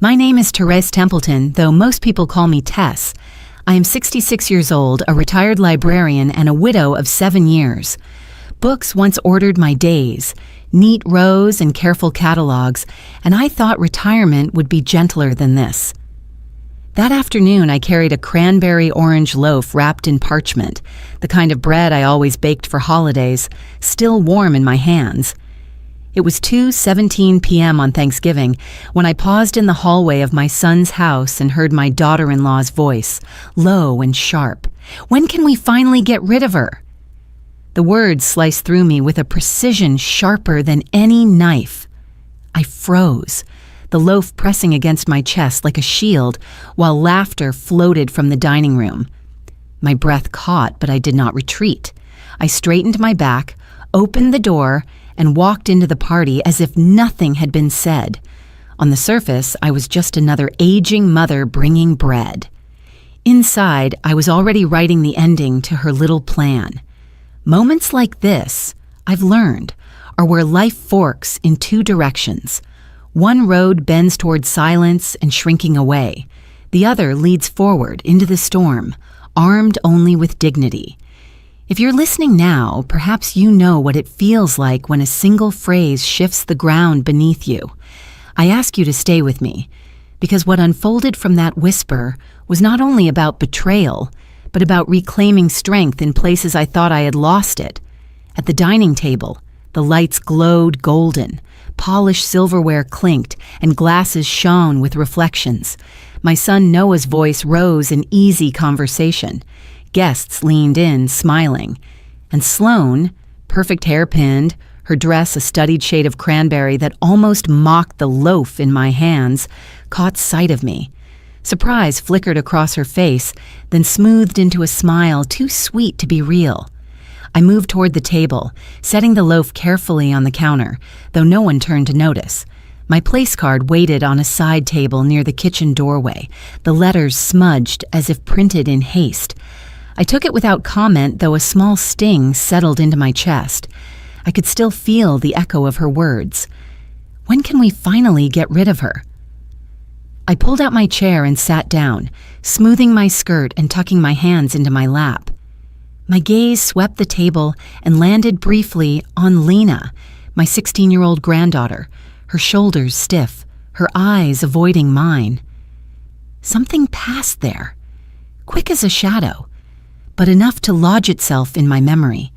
My name is Therese Templeton, though most people call me Tess. I am 66 years old, a retired librarian, and a widow of 7 years. Books once ordered my days, neat rows and careful catalogs, and I thought retirement would be gentler than this. That afternoon, I carried a cranberry orange loaf wrapped in parchment, the kind of bread I always baked for holidays, still warm in my hands. It was 2:17 p.m. on Thanksgiving when I paused in the hallway of my son's house and heard my daughter-in-law's voice, low and sharp. "When can we finally get rid of her?" The words sliced through me with a precision sharper than any knife. I froze, the loaf pressing against my chest like a shield, while laughter floated from the dining room. My breath caught, but I did not retreat. I straightened my back, opened the door, and walked into the party as if nothing had been said. On the surface, I was just another aging mother bringing bread. Inside, I was already writing the ending to her little plan. Moments like this, I've learned, are where life forks in two directions. One road bends toward silence and shrinking away. The other leads forward into the storm, armed only with dignity. If you're listening now, perhaps you know what it feels like when a single phrase shifts the ground beneath you. I ask you to stay with me, because what unfolded from that whisper was not only about betrayal, but about reclaiming strength in places I thought I had lost it. At the dining table, the lights glowed golden, polished silverware clinked, and glasses shone with reflections. My son Noah's voice rose in easy conversation. Guests leaned in, smiling. And Sloane, perfect hair pinned, her dress a studied shade of cranberry that almost mocked the loaf in my hands, caught sight of me. Surprise flickered across her face, then smoothed into a smile too sweet to be real. I moved toward the table, setting the loaf carefully on the counter, though no one turned to notice. My place card waited on a side table near the kitchen doorway, the letters smudged as if printed in haste. I took it without comment, though a small sting settled into my chest. I could still feel the echo of her words. When can we finally get rid of her? I pulled out my chair and sat down, smoothing my skirt and tucking my hands into my lap. My gaze swept the table and landed briefly on Lena, my 16-year-old granddaughter, her shoulders stiff, her eyes avoiding mine. Something passed there, quick as a shadow, but enough to lodge itself in my memory.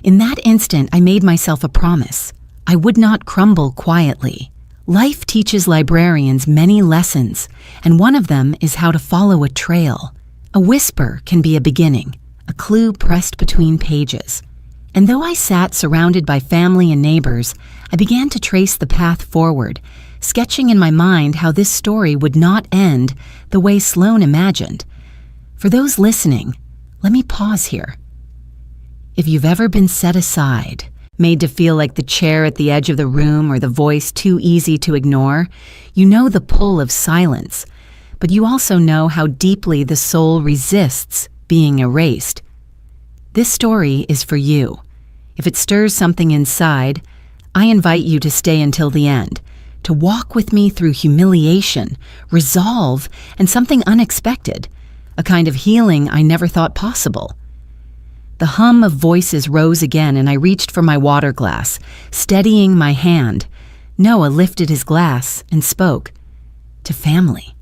In that instant, I made myself a promise. I would not crumble quietly. Life teaches librarians many lessons, and one of them is how to follow a trail. A whisper can be a beginning, a clue pressed between pages. And though I sat surrounded by family and neighbors, I began to trace the path forward, sketching in my mind how this story would not end the way Sloane imagined. For those listening, let me pause here. If you've ever been set aside, made to feel like the chair at the edge of the room or the voice too easy to ignore, you know the pull of silence, but you also know how deeply the soul resists being erased. This story is for you. If it stirs something inside, I invite you to stay until the end, to walk with me through humiliation, resolve, and something unexpected, a kind of healing I never thought possible. The hum of voices rose again, and I reached for my water glass, steadying my hand. Noah lifted his glass and spoke. To family.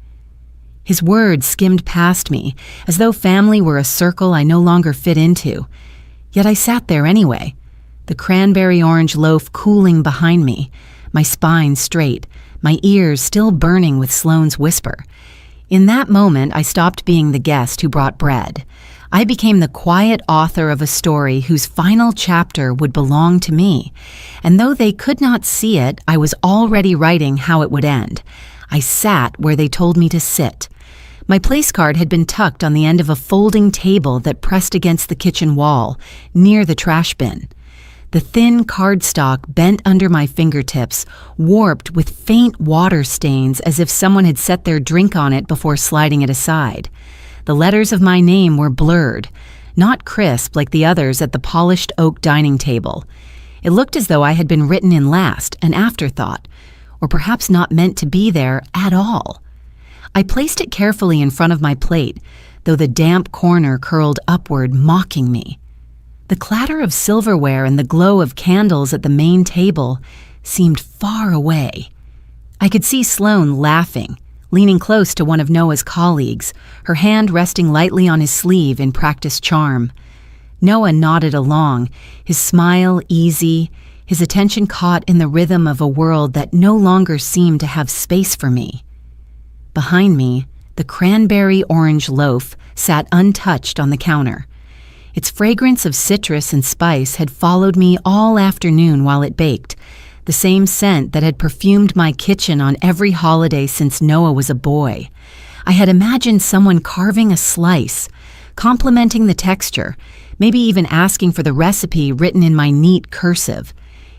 His words skimmed past me, as though family were a circle I no longer fit into. Yet I sat there anyway, the cranberry orange loaf cooling behind me, my spine straight, my ears still burning with Sloane's whisper. In that moment, I stopped being the guest who brought bread. I became the quiet author of a story whose final chapter would belong to me. And though they could not see it, I was already writing how it would end. I sat where they told me to sit. My place card had been tucked on the end of a folding table that pressed against the kitchen wall, near the trash bin. The thin cardstock bent under my fingertips, warped with faint water stains as if someone had set their drink on it before sliding it aside. The letters of my name were blurred, not crisp like the others at the polished oak dining table. It looked as though I had been written in last, an afterthought, or perhaps not meant to be there at all. I placed it carefully in front of my plate, though the damp corner curled upward, mocking me. The clatter of silverware and the glow of candles at the main table seemed far away. I could see Sloane laughing, leaning close to one of Noah's colleagues, her hand resting lightly on his sleeve in practiced charm. Noah nodded along, his smile easy, his attention caught in the rhythm of a world that no longer seemed to have space for me. Behind me, the cranberry-orange loaf sat untouched on the counter. Its fragrance of citrus and spice had followed me all afternoon while it baked, the same scent that had perfumed my kitchen on every holiday since Noah was a boy. I had imagined someone carving a slice, complimenting the texture, maybe even asking for the recipe written in my neat cursive.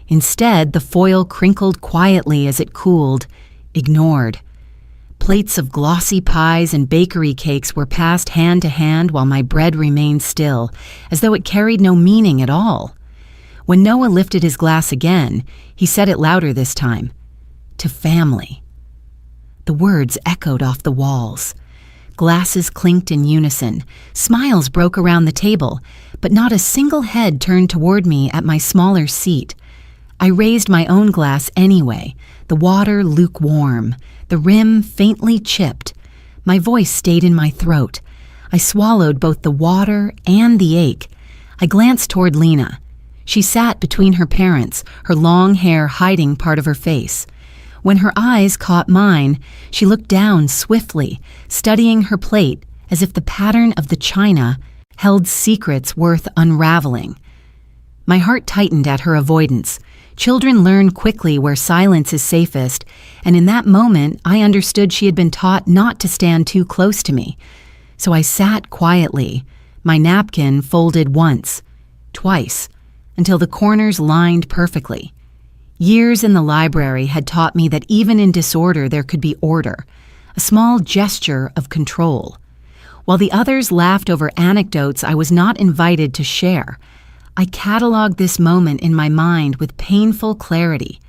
Instead, the foil crinkled quietly as it cooled, ignored. Plates of glossy pies and bakery cakes were passed hand to hand while my bread remained still, as though it carried no meaning at all. When Noah lifted his glass again, he said it louder this time. To family. The words echoed off the walls. Glasses clinked in unison. Smiles broke around the table, but not a single head turned toward me at my smaller seat. I raised my own glass anyway, the water lukewarm, the rim faintly chipped. My voice stayed in my throat. I swallowed both the water and the ache. I glanced toward Lena. She sat between her parents, her long hair hiding part of her face. When her eyes caught mine, she looked down swiftly, studying her plate as if the pattern of the china held secrets worth unraveling. My heart tightened at her avoidance. Children learn quickly where silence is safest, and in that moment I understood she had been taught not to stand too close to me. So I sat quietly, my napkin folded once, twice, until the corners lined perfectly. Years in the library had taught me that even in disorder there could be order, a small gesture of control. While the others laughed over anecdotes I was not invited to share, I cataloged this moment in my mind with painful clarity.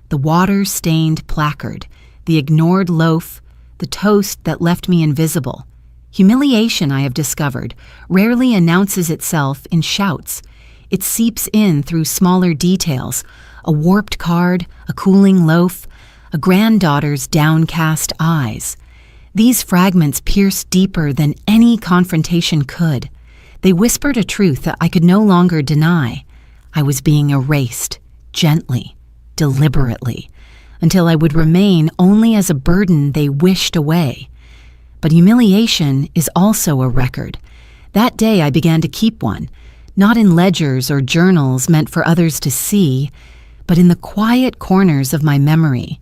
The water-stained placard, the ignored loaf, the toast that left me invisible. Humiliation, I have discovered, rarely announces itself in shouts. It seeps in through smaller details, a warped card, a cooling loaf, a granddaughter's downcast eyes. These fragments pierced deeper than any confrontation could. They whispered a truth that I could no longer deny. I was being erased, gently, deliberately, until I would remain only as a burden they wished away. But humiliation is also a record. That day I began to keep one, not in ledgers or journals meant for others to see, but in the quiet corners of my memory.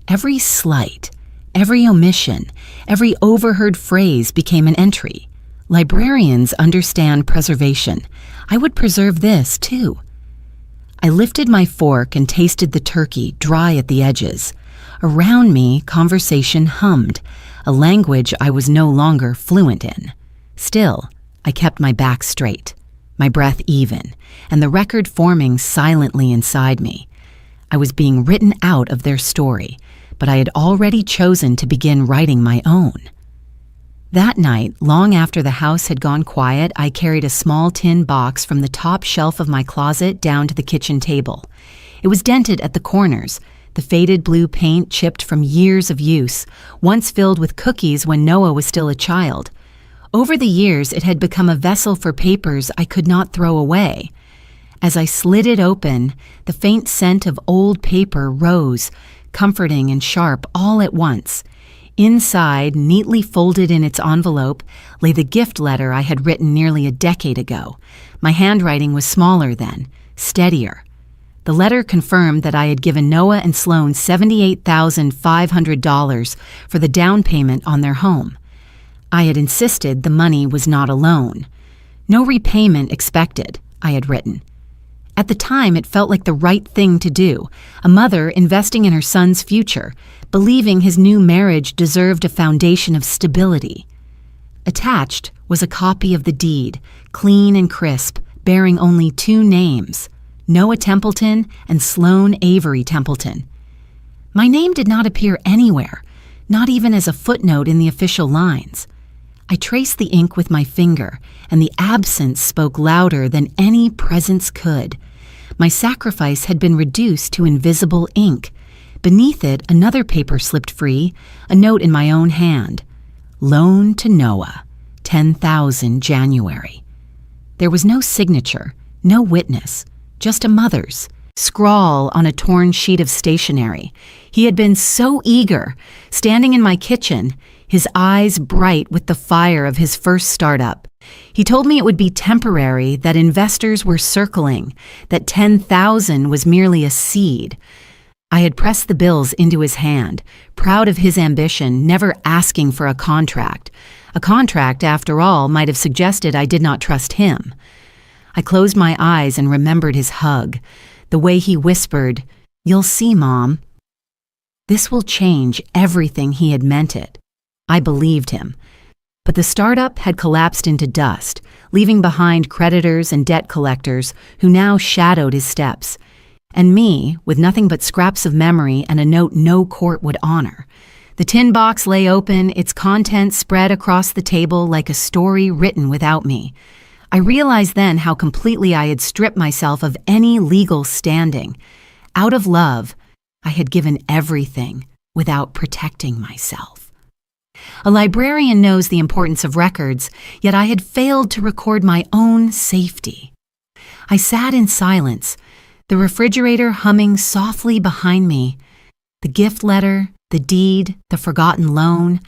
Every slight, every omission, every overheard phrase became an entry. Librarians understand preservation. I would preserve this, too. I lifted my fork and tasted the turkey, dry at the edges. Around me, conversation hummed, a language I was no longer fluent in. Still, I kept my back straight, my breath even, and the record forming silently inside me. I was being written out of their story, but I had already chosen to begin writing my own. That night, long after the house had gone quiet, I carried a small tin box from the top shelf of my closet down to the kitchen table. It was dented at the corners, the faded blue paint chipped from years of use, once filled with cookies when Noah was still a child. Over the years, it had become a vessel for papers I could not throw away. As I slid it open, the faint scent of old paper rose, comforting and sharp all at once. Inside, neatly folded in its envelope, lay the gift letter I had written nearly a decade ago. My handwriting was smaller then, steadier. The letter confirmed that I had given Noah and Sloane $78,500 for the down payment on their home. I had insisted the money was not a loan. No repayment expected, I had written. At the time, it felt like the right thing to do, a mother investing in her son's future, believing his new marriage deserved a foundation of stability. Attached was a copy of the deed, clean and crisp, bearing only two names, Noah Templeton and Sloane Avery Templeton. My name did not appear anywhere, not even as a footnote in the official lines. I traced the ink with my finger, and the absence spoke louder than any presence could. My sacrifice had been reduced to invisible ink. Beneath it, another paper slipped free, a note in my own hand. Loan to Noah, 10,000 January. There was no signature, no witness, just a mother's scrawl on a torn sheet of stationery. He had been so eager, standing in my kitchen, his eyes bright with the fire of his first startup. He told me it would be temporary, that investors were circling, that 10,000 was merely a seed. I had pressed the bills into his hand, proud of his ambition, never asking for a contract. A contract, after all, might have suggested I did not trust him. I closed my eyes and remembered his hug, the way he whispered, "You'll see, Mom." This will change everything. He had meant it. I believed him. But the startup had collapsed into dust, leaving behind creditors and debt collectors who now shadowed his steps, and me with nothing but scraps of memory and a note no court would honor. The tin box lay open, its contents spread across the table like a story written without me. I realized then how completely I had stripped myself of any legal standing. Out of love, I had given everything without protecting myself. A librarian knows the importance of records, yet I had failed to record my own safety. I sat in silence, the refrigerator humming softly behind me. The gift letter, the deed, the forgotten loan,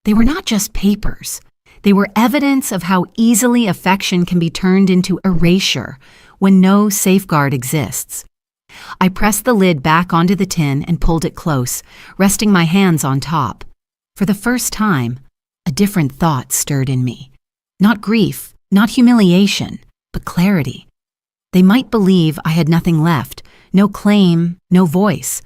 they were not just papers. They were evidence of how easily affection can be turned into erasure when no safeguard exists. I pressed the lid back onto the tin and pulled it close, resting my hands on top. For the first time, a different thought stirred in me. Not grief, not humiliation, but clarity. They might believe I had nothing left, no claim, no voice.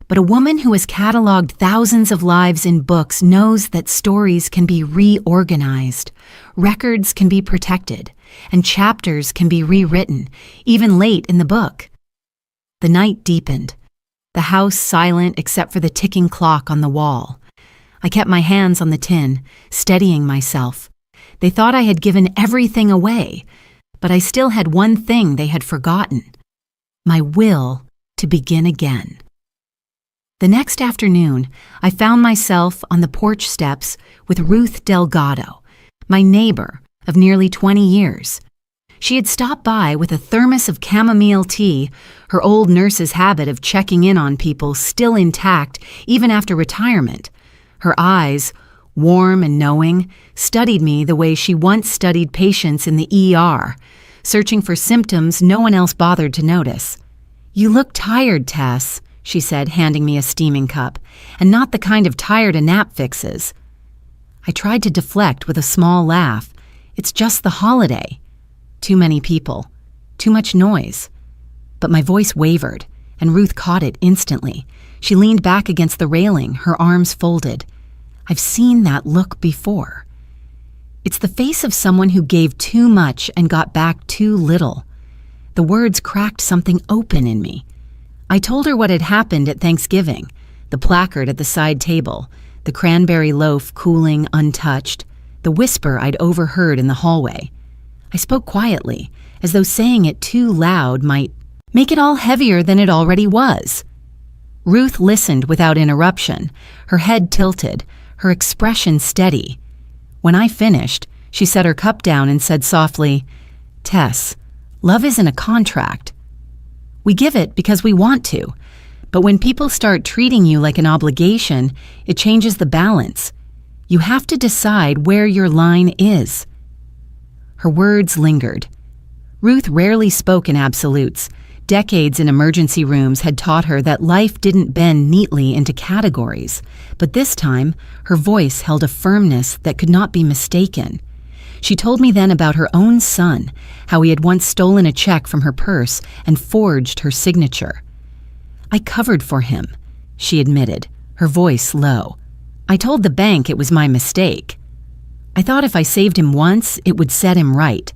But a woman who has cataloged thousands of lives in books knows that stories can be reorganized, records can be protected, and chapters can be rewritten, even late in the book. The night deepened, the house silent except for the ticking clock on the wall. I kept my hands on the tin, steadying myself. They thought I had given everything away, but I still had one thing they had forgotten: my will to begin again. The next afternoon, I found myself on the porch steps with Ruth Delgado, my neighbor of nearly 20 years. She had stopped by with a thermos of chamomile tea, her old nurse's habit of checking in on people still intact even after retirement. Her eyes, warm and knowing, studied me the way she once studied patients in the ER, searching for symptoms no one else bothered to notice. "You look tired, Tess," she said, handing me a steaming cup, "and not the kind of tired a nap fixes." I tried to deflect with a small laugh. "It's just the holiday. Too many people. Too much noise." But my voice wavered, and Ruth caught it instantly. She leaned back against the railing, her arms folded. I've seen that look before. It's the face of someone who gave too much and got back too little. The words cracked something open in me. I told her what had happened at Thanksgiving, the placard at the side table, the cranberry loaf cooling untouched, the whisper I'd overheard in the hallway. I spoke quietly, as though saying it too loud might make it all heavier than it already was. Ruth listened without interruption, her head tilted, her expression steady. When I finished, she set her cup down and said softly, "Tess, love isn't a contract. We give it because we want to, but when people start treating you like an obligation, it changes the balance. You have to decide where your line is." Her words lingered. Ruth rarely spoke in absolutes. Decades in emergency rooms had taught her that life didn't bend neatly into categories, but this time, her voice held a firmness that could not be mistaken. She told me then about her own son, how he had once stolen a check from her purse and forged her signature. "I covered for him," she admitted, her voice low. "I told the bank it was my mistake. I thought if I saved him once, it would set him right.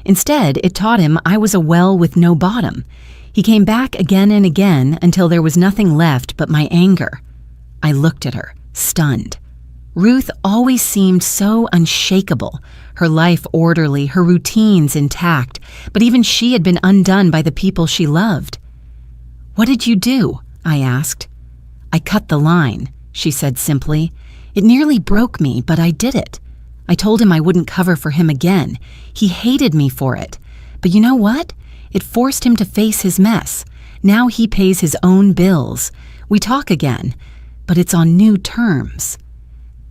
Instead, it taught him I was a well with no bottom. He came back again and again until there was nothing left but my anger. I looked at her, stunned. Ruth always seemed so unshakable, her life orderly, her routines intact, but even she had been undone by the people she loved. "What did you do?" I asked. "I cut the line," she said simply. "It nearly broke me, but I did it. I told him I wouldn't cover for him again. He hated me for it. But you know what? It forced him to face his mess. Now he pays his own bills. We talk again, but it's on new terms."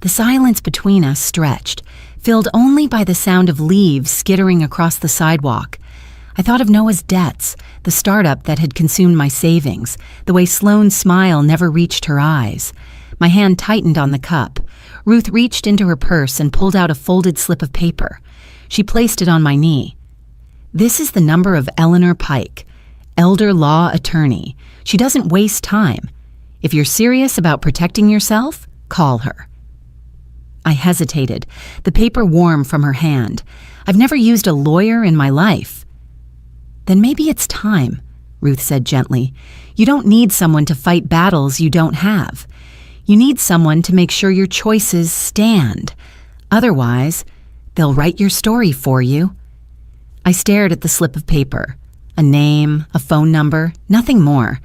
The silence between us stretched, filled only by the sound of leaves skittering across the sidewalk. I thought of Noah's debts, the startup that had consumed my savings, the way Sloane's smile never reached her eyes. My hand tightened on the cup. Ruth reached into her purse and pulled out a folded slip of paper. She placed it on my knee. "This is the number of Eleanor Pike, elder law attorney. She doesn't waste time. If you're serious about protecting yourself, call her." I hesitated, the paper warm from her hand. I've never used a lawyer in my life. "Then maybe it's time," Ruth said gently. "You don't need someone to fight battles you don't have. You need someone to make sure your choices stand. Otherwise, they'll write your story for you." I stared at the slip of paper. A name, a phone number, nothing more.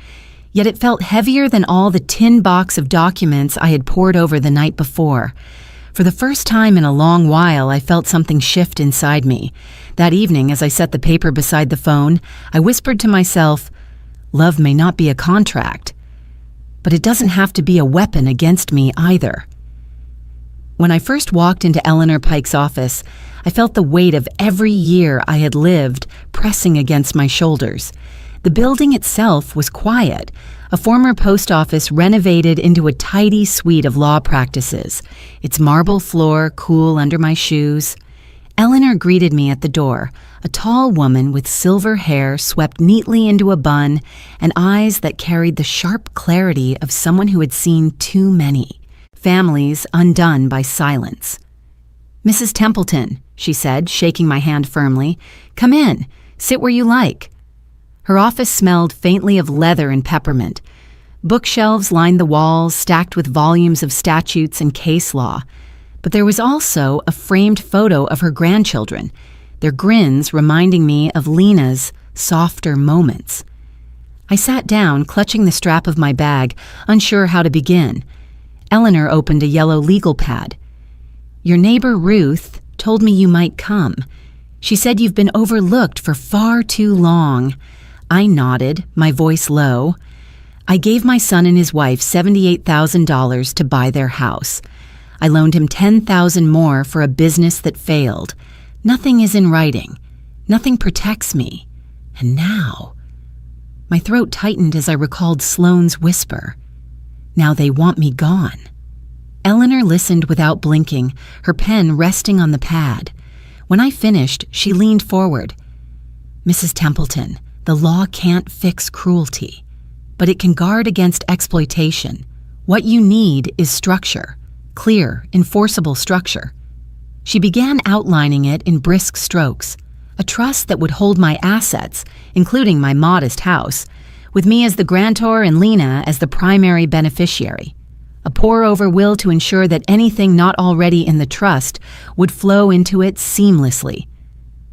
Yet it felt heavier than all the tin box of documents I had poured over the night before. For the first time in a long while, I felt something shift inside me. That evening, as I set the paper beside the phone, I whispered to myself, "Love may not be a contract, but it doesn't have to be a weapon against me either." When I first walked into Eleanor Pike's office, I felt the weight of every year I had lived pressing against my shoulders. The building itself was quiet, a former post office renovated into a tidy suite of law practices, its marble floor cool under my shoes. Eleanor greeted me at the door, a tall woman with silver hair swept neatly into a bun and eyes that carried the sharp clarity of someone who had seen too many families undone by silence. "Mrs. Templeton," she said, shaking my hand firmly. "Come in. Sit where you like." Her office smelled faintly of leather and peppermint. Bookshelves lined the walls, stacked with volumes of statutes and case law. But there was also a framed photo of her grandchildren, their grins reminding me of Lena's softer moments. I sat down, clutching the strap of my bag, unsure how to begin. Eleanor opened a yellow legal pad. "Your neighbor Ruth told me you might come. She said you've been overlooked for far too long." I nodded, my voice low. "I gave my son and his wife $78,000 to buy their house. I loaned him $10,000 more for a business that failed. Nothing is in writing. Nothing protects me. And now..." My throat tightened as I recalled Sloane's whisper. "Now they want me gone." Eleanor listened without blinking, her pen resting on the pad. When I finished, she leaned forward. "Mrs. Templeton, the law can't fix cruelty, but it can guard against exploitation. What you need is structure, clear, enforceable structure." She began outlining it in brisk strokes, a trust that would hold my assets, including my modest house, with me as the grantor and Lena as the primary beneficiary. A pour-over will to ensure that anything not already in the trust would flow into it seamlessly.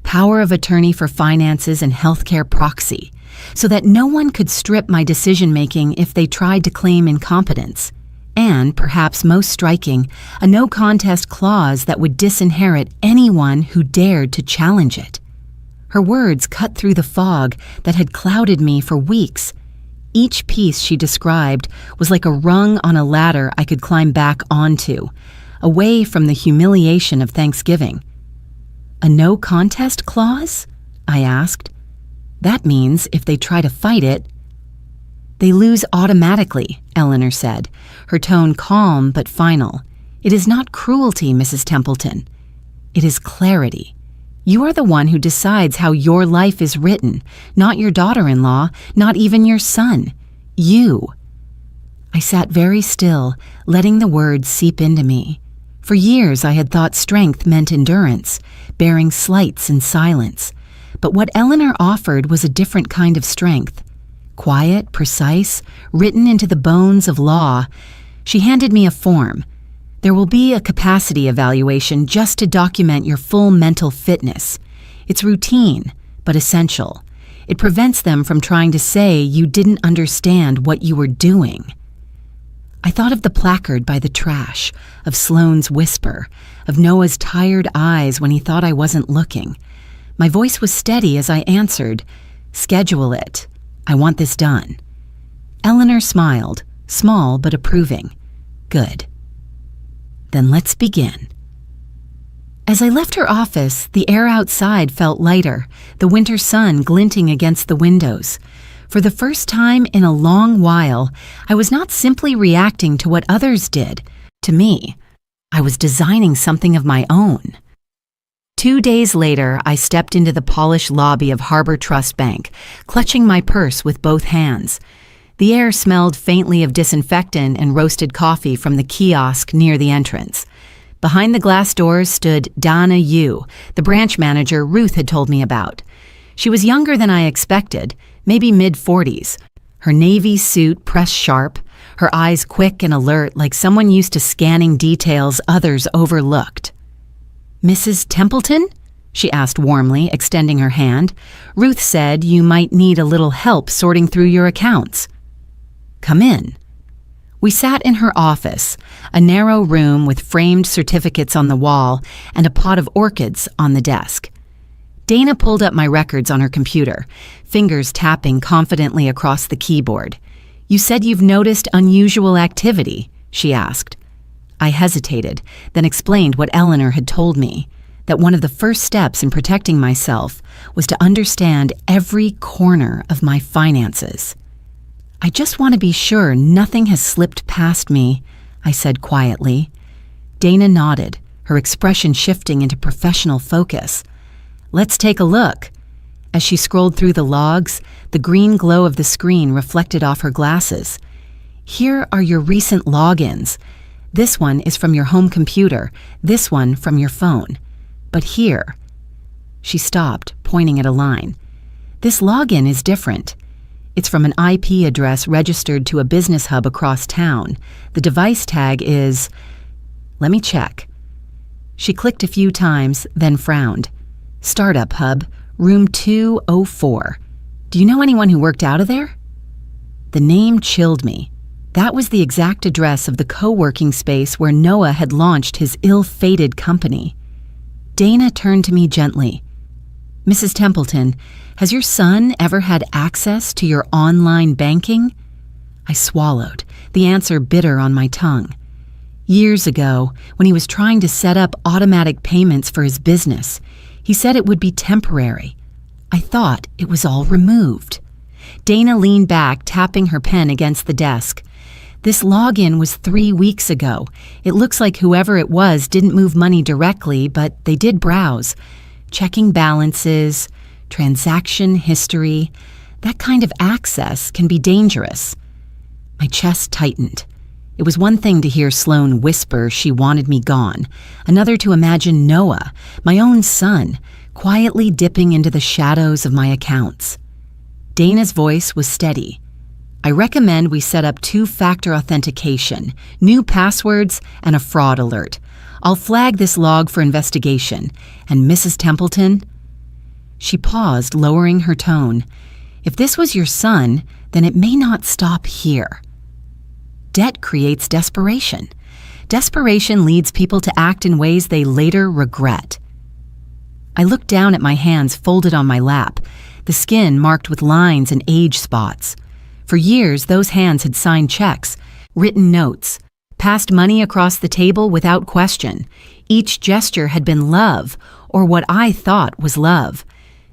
Power of attorney for finances and healthcare proxy, so that no one could strip my decision-making if they tried to claim incompetence. And, perhaps most striking, a no-contest clause that would disinherit anyone who dared to challenge it. Her words cut through the fog that had clouded me for weeks. Each piece she described was like a rung on a ladder I could climb back onto, away from the humiliation of Thanksgiving. "A no-contest clause?" I asked. "That means if they try to fight it..." "They lose automatically," Eleanor said, her tone calm but final. "It is not cruelty, Mrs. Templeton. It is clarity. You are the one who decides how your life is written, not your daughter-in-law, not even your son. You." I sat very still, letting the words seep into me. For years I had thought strength meant endurance, bearing slights in silence. But what Eleanor offered was a different kind of strength. Quiet, precise, written into the bones of law. She handed me a form. There will be a capacity evaluation just to document your full mental fitness. It's routine, but essential. It prevents them from trying to say you didn't understand what you were doing. I thought of the placard by the trash, of Sloane's whisper, of Noah's tired eyes when he thought I wasn't looking. My voice was steady as I answered, "Schedule it. I want this done." Eleanor smiled, small but approving. "Good. Then let's begin." As I left her office, the air outside felt lighter, the winter sun glinting against the windows. For the first time in a long while, I was not simply reacting to what others did. To me, I was designing something of my own. 2 days later, I stepped into the polished lobby of Harbor Trust Bank, clutching my purse with both hands. The air smelled faintly of disinfectant and roasted coffee from the kiosk near the entrance. Behind the glass doors stood Donna Yu, the branch manager Ruth had told me about. She was younger than I expected, maybe mid-40s. Her navy suit pressed sharp, her eyes quick and alert like someone used to scanning details others overlooked. "Mrs. Templeton?" she asked warmly, extending her hand. "Ruth said you might need a little help sorting through your accounts." "Come in." We sat in her office, a narrow room with framed certificates on the wall and a pot of orchids on the desk. Dana pulled up my records on her computer, fingers tapping confidently across the keyboard. "You said you've noticed unusual activity," she asked. I hesitated, then explained what Eleanor had told me, that one of the first steps in protecting myself was to understand every corner of my finances. "I just want to be sure nothing has slipped past me," I said quietly. Dana nodded, her expression shifting into professional focus. "Let's take a look." As she scrolled through the logs, the green glow of the screen reflected off her glasses. "Here are your recent logins. This one is from your home computer, this one from your phone. But here..." She stopped, pointing at a line. "This login is different. It's from an IP address registered to a business hub across town. The device tag is..." "Let me check." She clicked a few times, then frowned. "Startup Hub, room 204. Do you know anyone who worked out of there?" The name chilled me. That was the exact address of the co-working space where Noah had launched his ill-fated company. Dana turned to me gently. "Mrs. Templeton, has your son ever had access to your online banking?" I swallowed, the answer bitter on my tongue. Years ago, when he was trying to set up automatic payments for his business, he said it would be temporary. I thought it was all removed. Dana leaned back, tapping her pen against the desk. "This login was 3 weeks ago. It looks like whoever it was didn't move money directly, but they did browse. Checking balances, transaction history. That kind of access can be dangerous." My chest tightened. It was one thing to hear Sloane whisper she wanted me gone, another to imagine Noah, my own son, quietly dipping into the shadows of my accounts. Dana's voice was steady. "I recommend we set up 2-factor authentication, new passwords, and a fraud alert. I'll flag this log for investigation. And Mrs. Templeton..." She paused, lowering her tone. "If this was your son, then it may not stop here." Debt creates desperation. Desperation leads people to act in ways they later regret. I looked down at my hands folded on my lap, the skin marked with lines and age spots. For years, those hands had signed checks, written notes, passed money across the table without question. Each gesture had been love, or what I thought was love.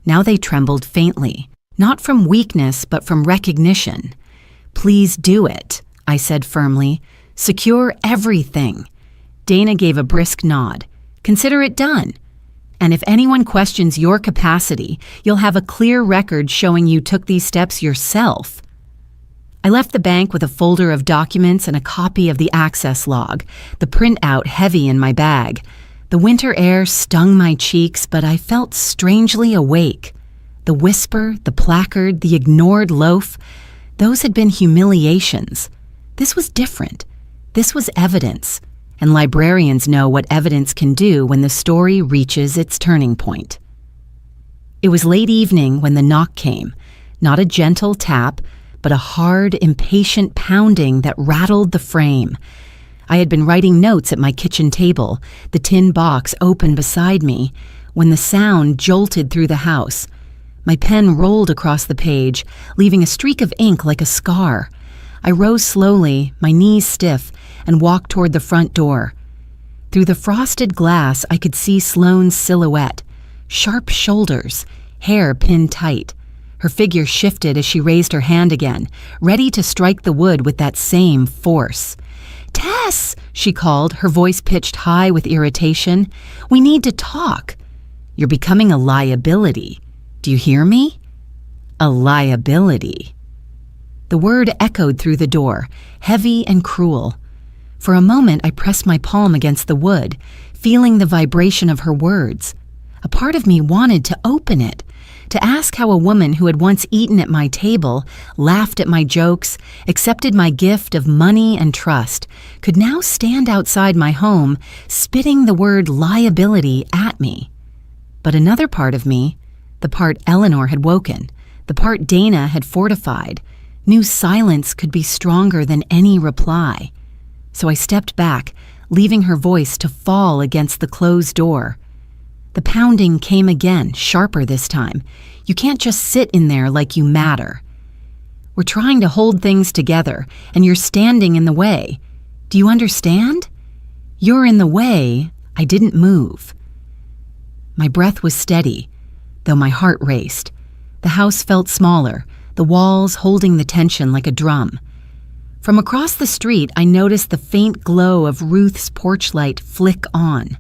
Now they trembled faintly, not from weakness but from recognition. "Please do it," I said firmly. "Secure everything." Dana gave a brisk nod. "Consider it done. And if anyone questions your capacity, you'll have a clear record showing you took these steps yourself." I left the bank with a folder of documents and a copy of the access log, the printout heavy in my bag. The winter air stung my cheeks, but I felt strangely awake. The whisper, the placard, the ignored loaf, those had been humiliations. This was different. This was evidence, and librarians know what evidence can do when the story reaches its turning point. It was late evening when the knock came, not a gentle tap, but a hard, impatient pounding that rattled the frame. I had been writing notes at my kitchen table, the tin box open beside me, when the sound jolted through the house. My pen rolled across the page, leaving a streak of ink like a scar. I rose slowly, my knees stiff, and walked toward the front door. Through the frosted glass, I could see Sloane's silhouette, sharp shoulders, hair pinned tight. Her figure shifted as she raised her hand again, ready to strike the wood with that same force. "Tess!" she called, her voice pitched high with irritation. "We need to talk. You're becoming a liability. Do you hear me? A liability." The word echoed through the door, heavy and cruel. For a moment, I pressed my palm against the wood, feeling the vibration of her words. A part of me wanted to open it, to ask how a woman who had once eaten at my table, laughed at my jokes, accepted my gift of money and trust, could now stand outside my home, spitting the word liability at me. But another part of me, the part Eleanor had woken, the part Dana had fortified, knew silence could be stronger than any reply. So I stepped back, leaving her voice to fall against the closed door. The pounding came again, sharper this time. You can't just sit in there like you matter. We're trying to hold things together, and you're standing in the way. Do you understand? You're in the way. I didn't move. My breath was steady, though my heart raced. The house felt smaller, the walls holding the tension like a drum. From across the street, I noticed the faint glow of Ruth's porch light flick on.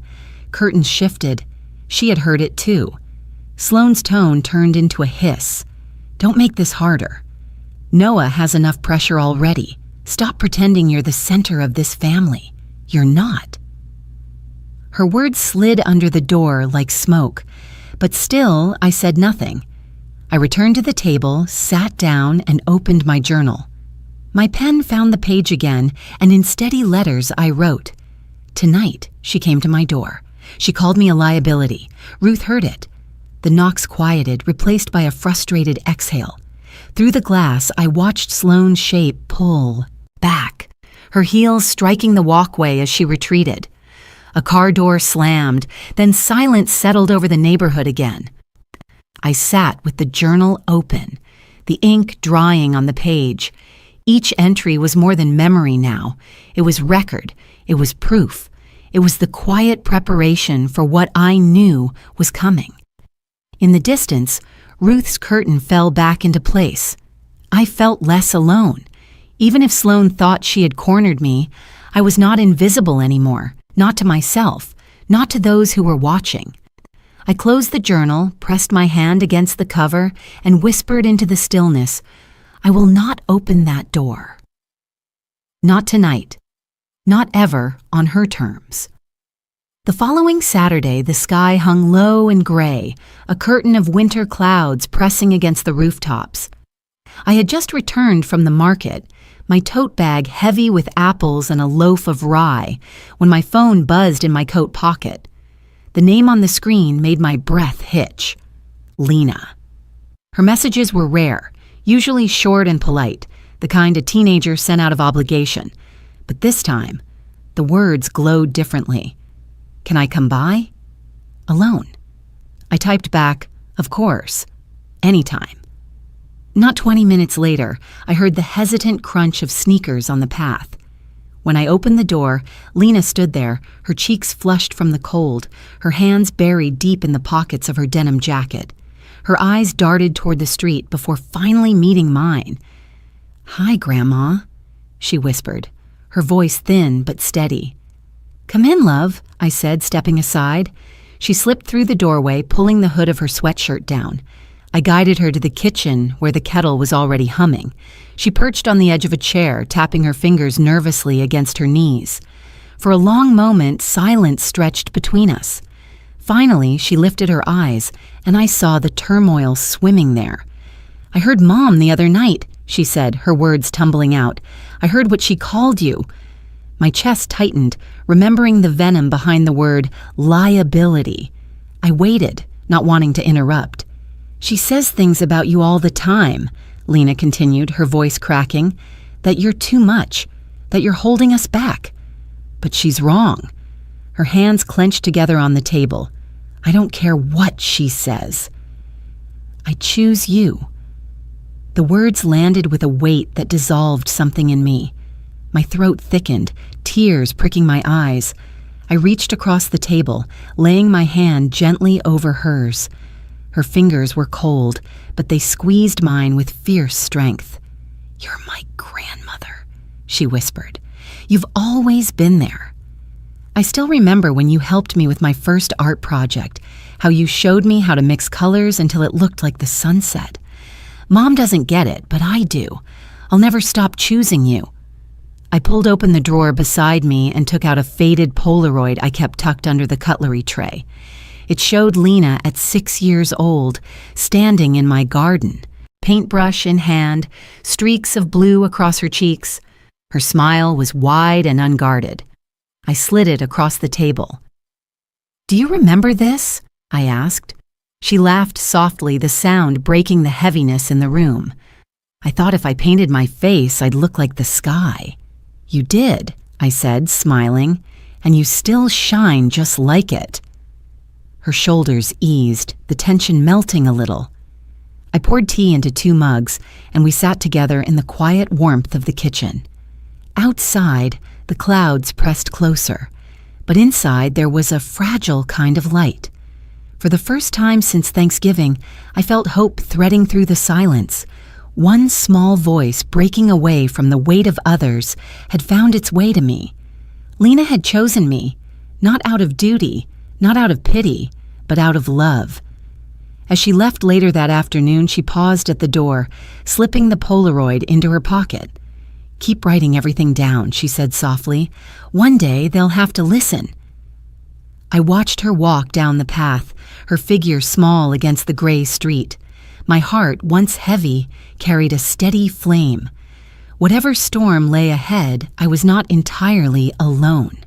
Curtains shifted. She had heard it too. Sloane's tone turned into a hiss. "Don't make this harder. Noah has enough pressure already. Stop pretending you're the center of this family. You're not." Her words slid under the door like smoke, but still I said nothing. I returned to the table, sat down, and opened my journal. My pen found the page again, and in steady letters I wrote, "Tonight, she came to my door. She called me a liability. Ruth heard it." The knocks quieted, replaced by a frustrated exhale. Through the glass, I watched Sloane's shape pull back, her heels striking the walkway as she retreated. A car door slammed, then silence settled over the neighborhood again. I sat with the journal open, the ink drying on the page. Each entry was more than memory now. It was record. It was proof. It was the quiet preparation for what I knew was coming. In the distance, Ruth's curtain fell back into place. I felt less alone. Even if Sloane thought she had cornered me, I was not invisible anymore, not to myself, not to those who were watching. I closed the journal, pressed my hand against the cover, and whispered into the stillness, "I will not open that door. Not tonight. Not ever on her terms." The following Saturday, the sky hung low and gray, a curtain of winter clouds pressing against the rooftops. I had just returned from the market, my tote bag heavy with apples and a loaf of rye, when my phone buzzed in my coat pocket. The name on the screen made my breath hitch. Lena. Her messages were rare, usually short and polite, the kind a teenager sent out of obligation. But this time, the words glowed differently. "Can I come by?" "Alone." I typed back, "Of course. Anytime." Not 20 minutes later, I heard the hesitant crunch of sneakers on the path. When I opened the door, Lena stood there, her cheeks flushed from the cold, her hands buried deep in the pockets of her denim jacket. Her eyes darted toward the street before finally meeting mine. "Hi, Grandma," she whispered, her voice thin but steady. "Come in, love," I said, stepping aside. She slipped through the doorway, pulling the hood of her sweatshirt down. I guided her to the kitchen, where the kettle was already humming. She perched on the edge of a chair, tapping her fingers nervously against her knees. For a long moment, silence stretched between us. Finally, she lifted her eyes, and I saw the turmoil swimming there. "I heard Mom the other night," she said, her words tumbling out. "I heard what she called you." My chest tightened, remembering the venom behind the word liability. I waited, not wanting to interrupt. "She says things about you all the time," Lena continued, her voice cracking, "that you're too much, that you're holding us back. But she's wrong." Her hands clenched together on the table. "I don't care what she says. I choose you." The words landed with a weight that dissolved something in me. My throat thickened, tears pricking my eyes. I reached across the table, laying my hand gently over hers. Her fingers were cold, but they squeezed mine with fierce strength. "You're my grandmother," she whispered. "You've always been there." I still remember when you helped me with my first art project, how you showed me how to mix colors until it looked like the sunset. Mom doesn't get it, but I do. I'll never stop choosing you. I pulled open the drawer beside me and took out a faded Polaroid I kept tucked under the cutlery tray. It showed Lena at 6 years old, standing in my garden, paintbrush in hand, streaks of blue across her cheeks. Her smile was wide and unguarded. I slid it across the table. "Do you remember this?" I asked. She laughed softly, the sound breaking the heaviness in the room. "I thought if I painted my face, I'd look like the sky." "You did," I said, smiling, "and you still shine just like it." Her shoulders eased, the tension melting a little. I poured tea into 2 mugs, and we sat together in the quiet warmth of the kitchen. Outside, the clouds pressed closer, but inside there was a fragile kind of light. For the first time since Thanksgiving, I felt hope threading through the silence. One small voice breaking away from the weight of others had found its way to me. Lena had chosen me, not out of duty, not out of pity, but out of love. As she left later that afternoon, she paused at the door, slipping the Polaroid into her pocket. "Keep writing everything down," she said softly. "One day they'll have to listen." I watched her walk down the path, her figure small against the gray street. My heart, once heavy, carried a steady flame. Whatever storm lay ahead, I was not entirely alone.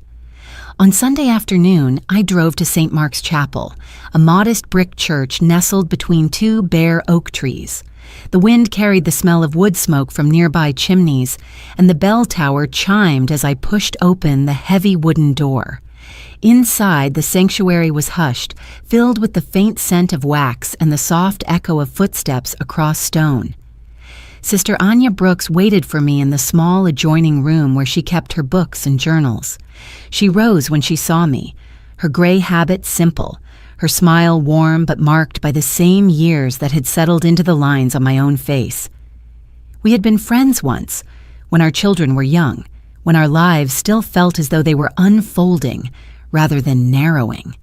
On Sunday afternoon, I drove to St. Mark's Chapel, a modest brick church nestled between 2 bare oak trees. The wind carried the smell of wood smoke from nearby chimneys, and the bell tower chimed as I pushed open the heavy wooden door. Inside, the sanctuary was hushed, filled with the faint scent of wax and the soft echo of footsteps across stone. Sister Anya Brooks waited for me in the small adjoining room where she kept her books and journals. She rose when she saw me, her gray habit simple, her smile warm but marked by the same years that had settled into the lines on my own face. We had been friends once, when our children were young, when our lives still felt as though they were unfolding rather than narrowing.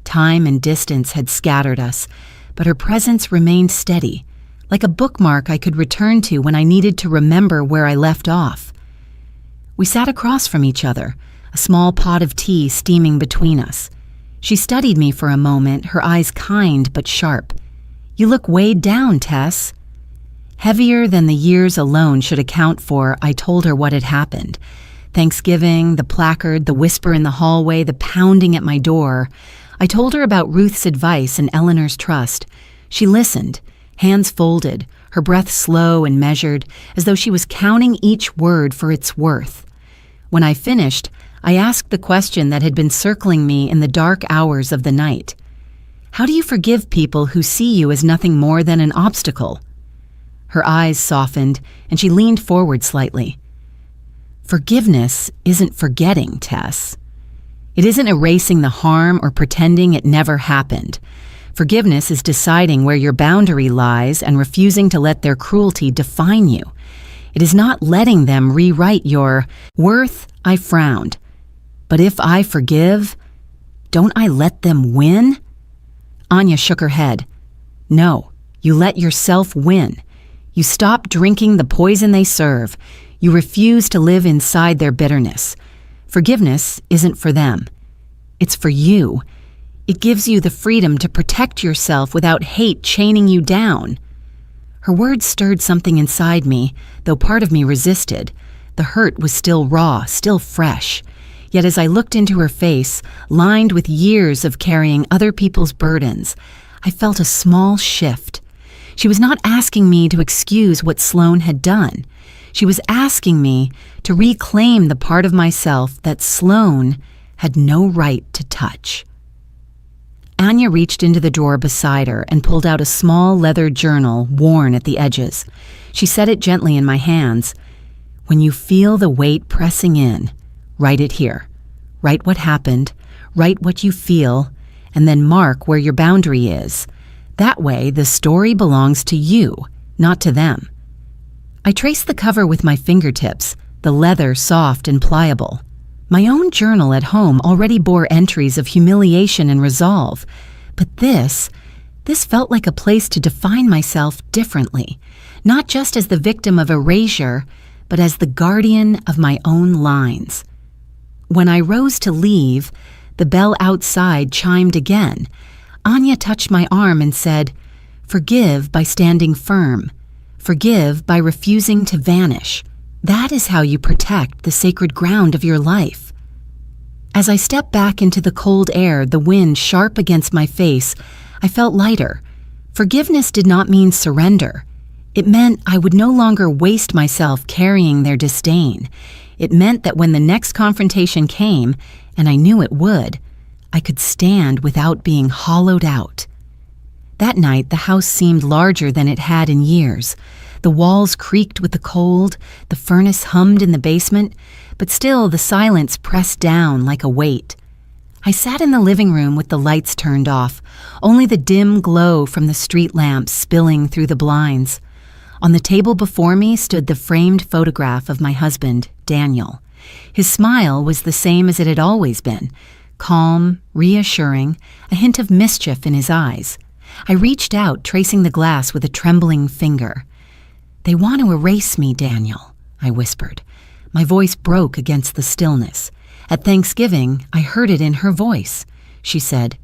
Time and distance had scattered us, but her presence remained steady, like a bookmark I could return to when I needed to remember where I left off. We sat across from each other, a small pot of tea steaming between us. She studied me for a moment, her eyes kind but sharp. "You look weighed down, Tess." Heavier than the years alone should account for, I told her what had happened. Thanksgiving, the placard, the whisper in the hallway, the pounding at my door. I told her about Ruth's advice and Eleanor's trust. She listened, hands folded, her breath slow and measured, as though she was counting each word for its worth. When I finished, I asked the question that had been circling me in the dark hours of the night. "How do you forgive people who see you as nothing more than an obstacle?" Her eyes softened, and she leaned forward slightly. "Forgiveness isn't forgetting, Tess. It isn't erasing the harm or pretending it never happened. Forgiveness is deciding where your boundary lies and refusing to let their cruelty define you. It is not letting them rewrite your worth." I frowned. "But if I forgive, don't I let them win?" Anya shook her head. "No, you let yourself win. You stop drinking the poison they serve. You refuse to live inside their bitterness. Forgiveness isn't for them. It's for you. It gives you the freedom to protect yourself without hate chaining you down." Her words stirred something inside me, though part of me resisted. The hurt was still raw, still fresh. Yet as I looked into her face, lined with years of carrying other people's burdens, I felt a small shift. She was not asking me to excuse what Sloan had done. She was asking me to reclaim the part of myself that Sloan had no right to touch. Anya reached into the drawer beside her and pulled out a small leather journal worn at the edges. She set it gently in my hands. When you feel the weight pressing in, write it here. Write what happened, write what you feel, and then mark where your boundary is. That way, the story belongs to you, not to them. I traced the cover with my fingertips, the leather soft and pliable. My own journal at home already bore entries of humiliation and resolve, but this felt like a place to define myself differently, not just as the victim of erasure, but as the guardian of my own lines. When I rose to leave, the bell outside chimed again. Anya touched my arm and said, "Forgive by standing firm. Forgive by refusing to vanish. That is how you protect the sacred ground of your life." As I stepped back into the cold air, the wind sharp against my face, I felt lighter. Forgiveness did not mean surrender. It meant I would no longer waste myself carrying their disdain. It meant that when the next confrontation came, and I knew it would, I could stand without being hollowed out. That night, the house seemed larger than it had in years. The walls creaked with the cold, the furnace hummed in the basement, but still the silence pressed down like a weight. I sat in the living room with the lights turned off, only the dim glow from the street lamps spilling through the blinds. On the table before me stood the framed photograph of my husband, Daniel. His smile was the same as it had always been, calm, reassuring, a hint of mischief in his eyes. I reached out, tracing the glass with a trembling finger. "They want to erase me, Daniel," I whispered. My voice broke against the stillness. At Thanksgiving, I heard it in her voice. She said,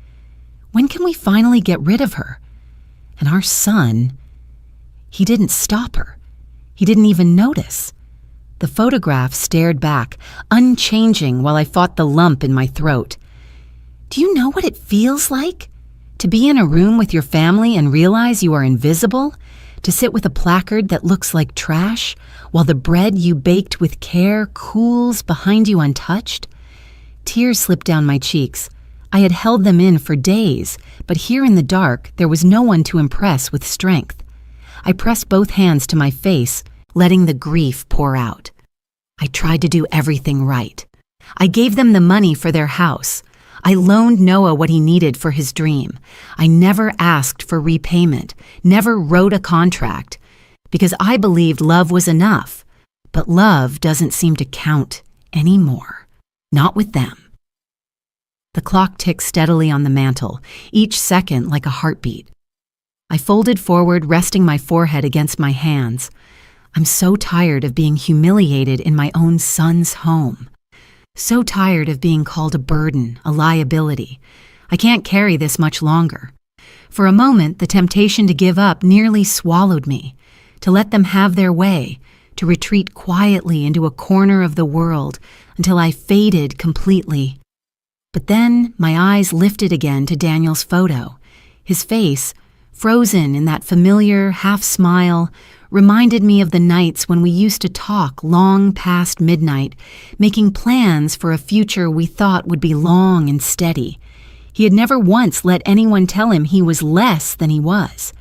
"When can we finally get rid of her?" And our son, he didn't stop her. He didn't even notice. The photograph stared back, unchanging while I fought the lump in my throat. "Do you know what it feels like? To be in a room with your family and realize you are invisible? To sit with a placard that looks like trash, while the bread you baked with care cools behind you untouched?" Tears slipped down my cheeks. I had held them in for days, but here in the dark, there was no one to impress with strength. I pressed both hands to my face, letting the grief pour out. I tried to do everything right. I gave them the money for their house. I loaned Noah what he needed for his dream. I never asked for repayment, never wrote a contract, because I believed love was enough. But love doesn't seem to count anymore. Not with them. The clock ticked steadily on the mantel, each second like a heartbeat. I folded forward, resting my forehead against my hands. I'm so tired of being humiliated in my own son's home. So tired of being called a burden, a liability. I can't carry this much longer. For a moment, the temptation to give up nearly swallowed me, to let them have their way, to retreat quietly into a corner of the world until I faded completely. But then my eyes lifted again to Daniel's photo. His face, frozen in that familiar half-smile, reminded me of the nights when we used to talk long past midnight, making plans for a future we thought would be long and steady. He had never once let anyone tell him he was less than he was.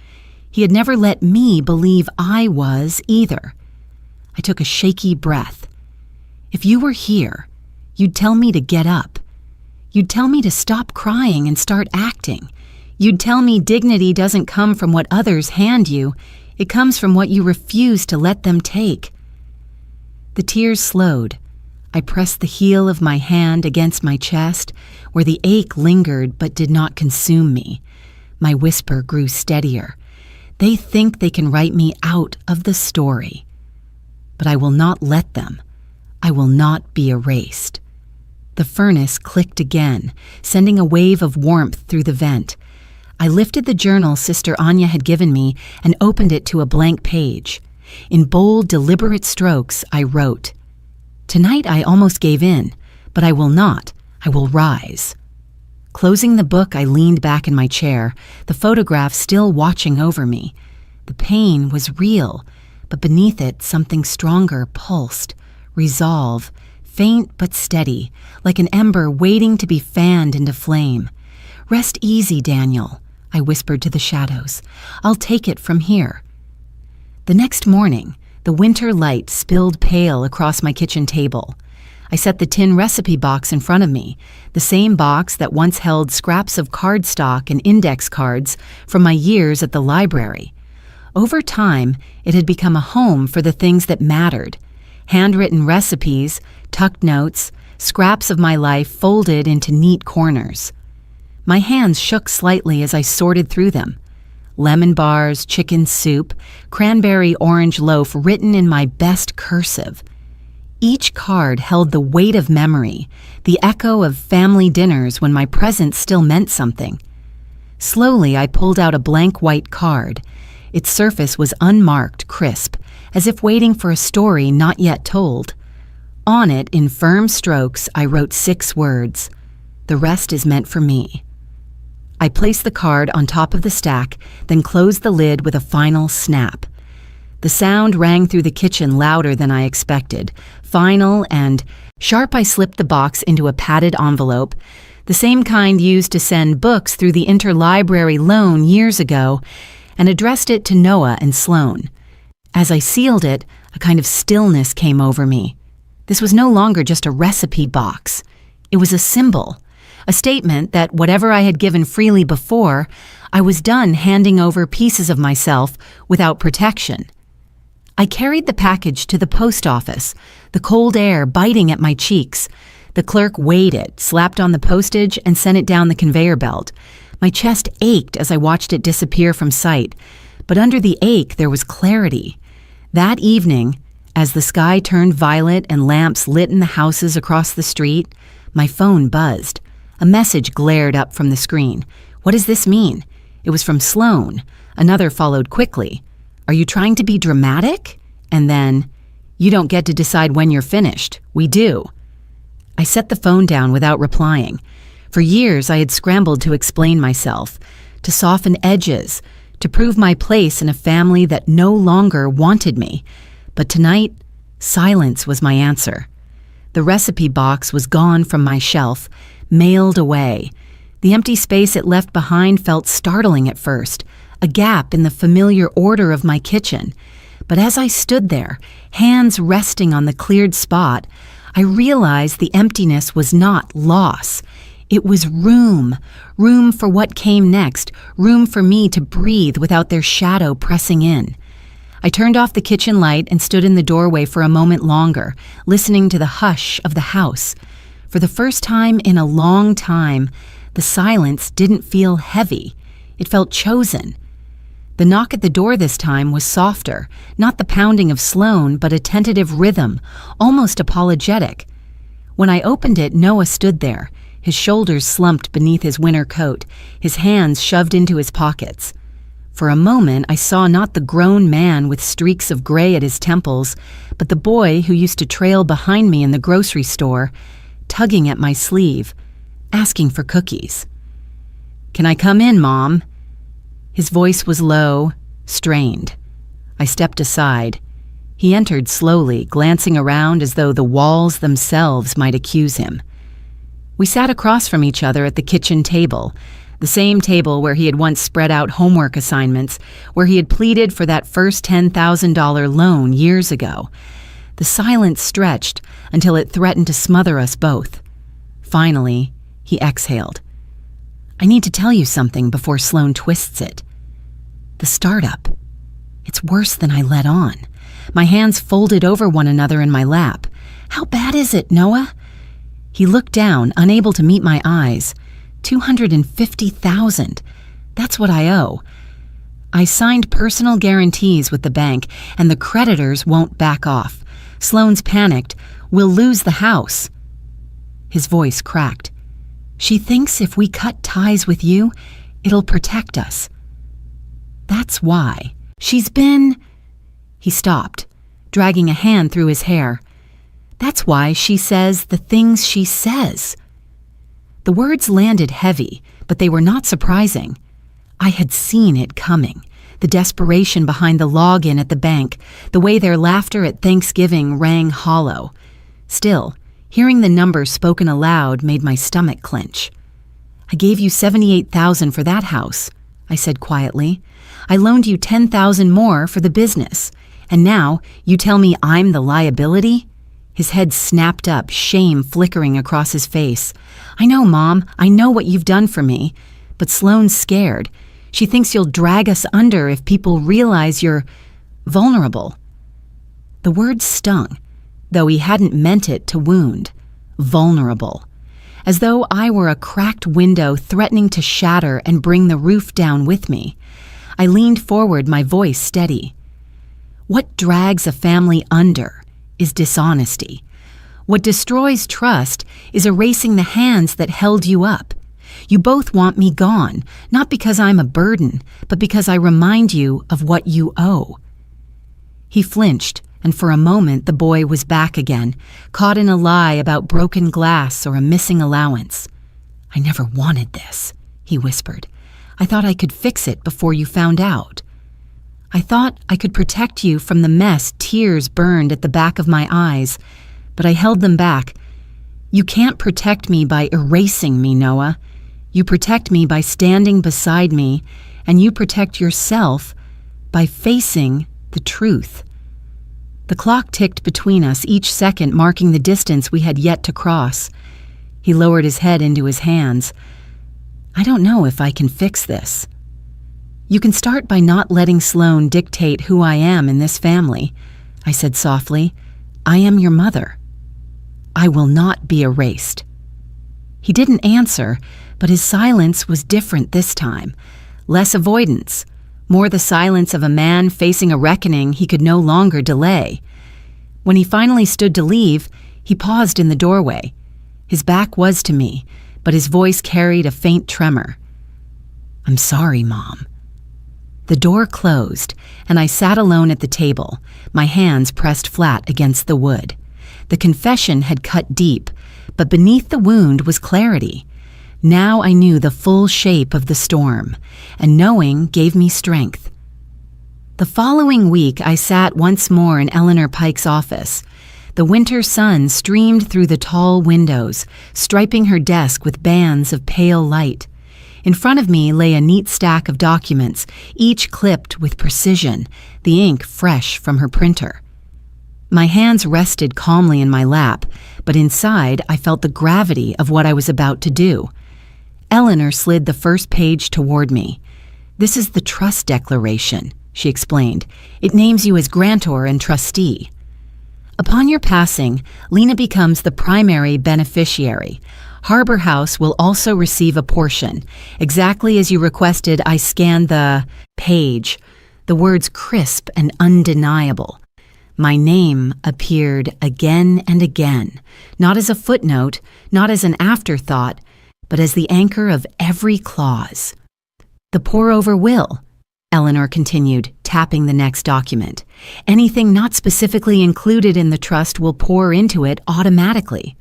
He had never let me believe I was either. I took a shaky breath. If you were here, you'd tell me to get up. You'd tell me to stop crying and start acting. You'd tell me dignity doesn't come from what others hand you. It comes from what you refuse to let them take. The tears slowed. I pressed the heel of my hand against my chest, where the ache lingered but did not consume me. My whisper grew steadier. They think they can write me out of the story. But I will not let them. I will not be erased. The furnace clicked again, sending a wave of warmth through the vent. I lifted the journal Sister Anya had given me and opened it to a blank page. In bold, deliberate strokes, I wrote, Tonight I almost gave in, but I will not. I will rise. Closing the book, I leaned back in my chair, the photograph still watching over me. The pain was real, but beneath it something stronger pulsed. Resolve, faint but steady, like an ember waiting to be fanned into flame. "Rest easy, Daniel," I whispered to the shadows. "I'll take it from here." The next morning, the winter light spilled pale across my kitchen table. I set the tin recipe box in front of me, the same box that once held scraps of cardstock and index cards from my years at the library. Over time, it had become a home for the things that mattered: handwritten recipes, tucked notes, scraps of my life folded into neat corners. My hands shook slightly as I sorted through them. Lemon bars, chicken soup, cranberry orange loaf written in my best cursive. Each card held the weight of memory, the echo of family dinners when my presence still meant something. Slowly, I pulled out a blank white card. Its surface was unmarked, crisp, as if waiting for a story not yet told. On it, in firm strokes, I wrote 6 words. "The rest is meant for me." I placed the card on top of the stack, then closed the lid with a final snap. The sound rang through the kitchen louder than I expected, final and sharp. I slipped the box into a padded envelope, the same kind used to send books through the interlibrary loan years ago, and addressed it to Noah and Sloan. As I sealed it, a kind of stillness came over me. This was no longer just a recipe box. It was a symbol, a statement that whatever I had given freely before, I was done handing over pieces of myself without protection. I carried the package to the post office, the cold air biting at my cheeks. The clerk weighed it, slapped on the postage, and sent it down the conveyor belt. My chest ached as I watched it disappear from sight, but under the ache there was clarity. That evening, as the sky turned violet and lamps lit in the houses across the street, my phone buzzed. A message glared up from the screen. What does this mean? It was from Sloan. Another followed quickly. "Are you trying to be dramatic?" And then, "You don't get to decide when you're finished. We do." I set the phone down without replying. For years, I had scrambled to explain myself, to soften edges, to prove my place in a family that no longer wanted me. But tonight, silence was my answer. The recipe box was gone from my shelf, mailed away. The empty space it left behind felt startling at first, a gap in the familiar order of my kitchen. But as I stood there, hands resting on the cleared spot, I realized the emptiness was not loss. It was room for what came next, room for me to breathe without their shadow pressing in. I turned off the kitchen light and stood in the doorway for a moment longer, listening to the hush of the house. For the first time in a long time, the silence didn't feel heavy. It felt chosen. The knock at the door this time was softer, not the pounding of Sloan, but a tentative rhythm, almost apologetic. When I opened it, Noah stood there, his shoulders slumped beneath his winter coat, his hands shoved into his pockets. For a moment, I saw not the grown man with streaks of gray at his temples, but the boy who used to trail behind me in the grocery store, tugging at my sleeve, asking for cookies. "Can I come in, Mom?" His voice was low, strained. I stepped aside. He entered slowly, glancing around as though the walls themselves might accuse him. We sat across from each other at the kitchen table, the same table where he had once spread out homework assignments, where he had pleaded for that first $10,000 loan years ago. The silence stretched until it threatened to smother us both. Finally, he exhaled. "I need to tell you something before Sloan twists it." The startup. It's worse than I let on. My hands folded over one another in my lap. "How bad is it, Noah?" He looked down, unable to meet my eyes. $250,000. That's what I owe. I signed personal guarantees with the bank, and the creditors won't back off. Sloan's panicked. "We'll lose the house." His voice cracked. "She thinks if we cut ties with you, it'll protect us. That's why. She's been—" He stopped, dragging a hand through his hair. That's why she says the things she says. The words landed heavy, but they were not surprising. I had seen it coming. The desperation behind the login at the bank, the way their laughter at Thanksgiving rang hollow. Still, hearing the number spoken aloud made my stomach clench. I gave you $78,000 for that house, I said quietly. I loaned you $10,000 more for the business. And now you tell me I'm the liability? His head snapped up, shame flickering across his face. I know, Mom. I know what you've done for me. But Sloane's scared. She thinks you'll drag us under if people realize you're vulnerable. The word stung, though he hadn't meant it to wound. Vulnerable. As though I were a cracked window threatening to shatter and bring the roof down with me. I leaned forward, my voice steady. What drags a family under is dishonesty. What destroys trust is erasing the hands that held you up. You both want me gone, not because I'm a burden, but because I remind you of what you owe. He flinched, and for a moment the boy was back again, caught in a lie about broken glass or a missing allowance. I never wanted this, he whispered. I thought I could fix it before you found out. I thought I could protect you from the mess tears burned at the back of my eyes, but I held them back. You can't protect me by erasing me, Noah. You protect me by standing beside me, and you protect yourself by facing the truth. The clock ticked between us, each second marking the distance we had yet to cross. He lowered his head into his hands. I don't know if I can fix this. You can start by not letting Sloane dictate who I am in this family, I said softly. I am your mother. I will not be erased. He didn't answer, but his silence was different this time. Less avoidance, more the silence of a man facing a reckoning he could no longer delay. When he finally stood to leave, he paused in the doorway. His back was to me, but his voice carried a faint tremor. I'm sorry, Mom. The door closed, and I sat alone at the table, my hands pressed flat against the wood. The confession had cut deep, but beneath the wound was clarity. Now I knew the full shape of the storm, and knowing gave me strength. The following week, I sat once more in Eleanor Pike's office. The winter sun streamed through the tall windows, striping her desk with bands of pale light. In front of me lay a neat stack of documents, each clipped with precision, the ink fresh from her printer. My hands rested calmly in my lap, but inside I felt the gravity of what I was about to do. Eleanor slid the first page toward me. This is the trust declaration, she explained. It names you as grantor and trustee. Upon your passing, Lena becomes the primary beneficiary. Harbor House will also receive a portion. Exactly as you requested, I scanned the page, the words crisp and undeniable. My name appeared again and again, not as a footnote, not as an afterthought, but as the anchor of every clause. The pour-over will, Eleanor continued, tapping the next document. Anything not specifically included in the trust will pour into it automatically.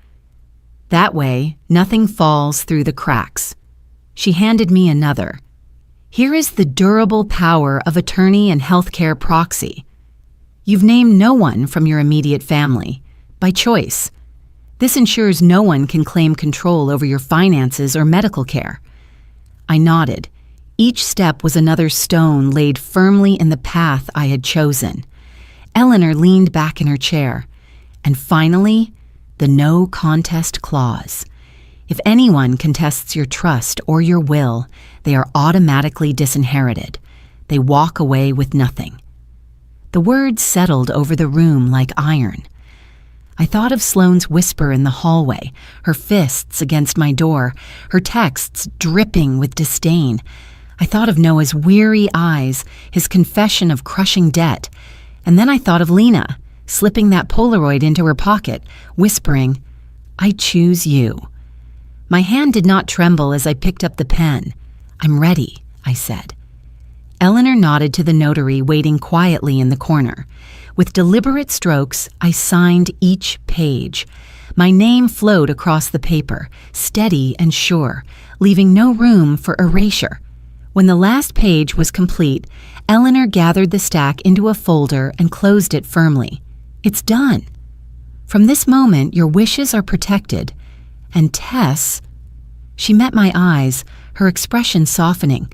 That way, nothing falls through the cracks. She handed me another. Here is the durable power of attorney and healthcare proxy. You've named no one from your immediate family, by choice. This ensures no one can claim control over your finances or medical care. I nodded. Each step was another stone laid firmly in the path I had chosen. Eleanor leaned back in her chair. And finally, the no contest clause. If anyone contests your trust or your will, they are automatically disinherited. They walk away with nothing. The words settled over the room like iron. I thought of Sloane's whisper in the hallway, her fists against my door, her texts dripping with disdain. I thought of Noah's weary eyes, his confession of crushing debt. And then I thought of Lena, slipping that Polaroid into her pocket, whispering, I choose you. My hand did not tremble as I picked up the pen. I'm ready, I said. Eleanor nodded to the notary waiting quietly in the corner. With deliberate strokes, I signed each page. My name flowed across the paper, steady and sure, leaving no room for erasure. When the last page was complete, Eleanor gathered the stack into a folder and closed it firmly. "It's done. From this moment, your wishes are protected. And Tess," she met my eyes, her expression softening,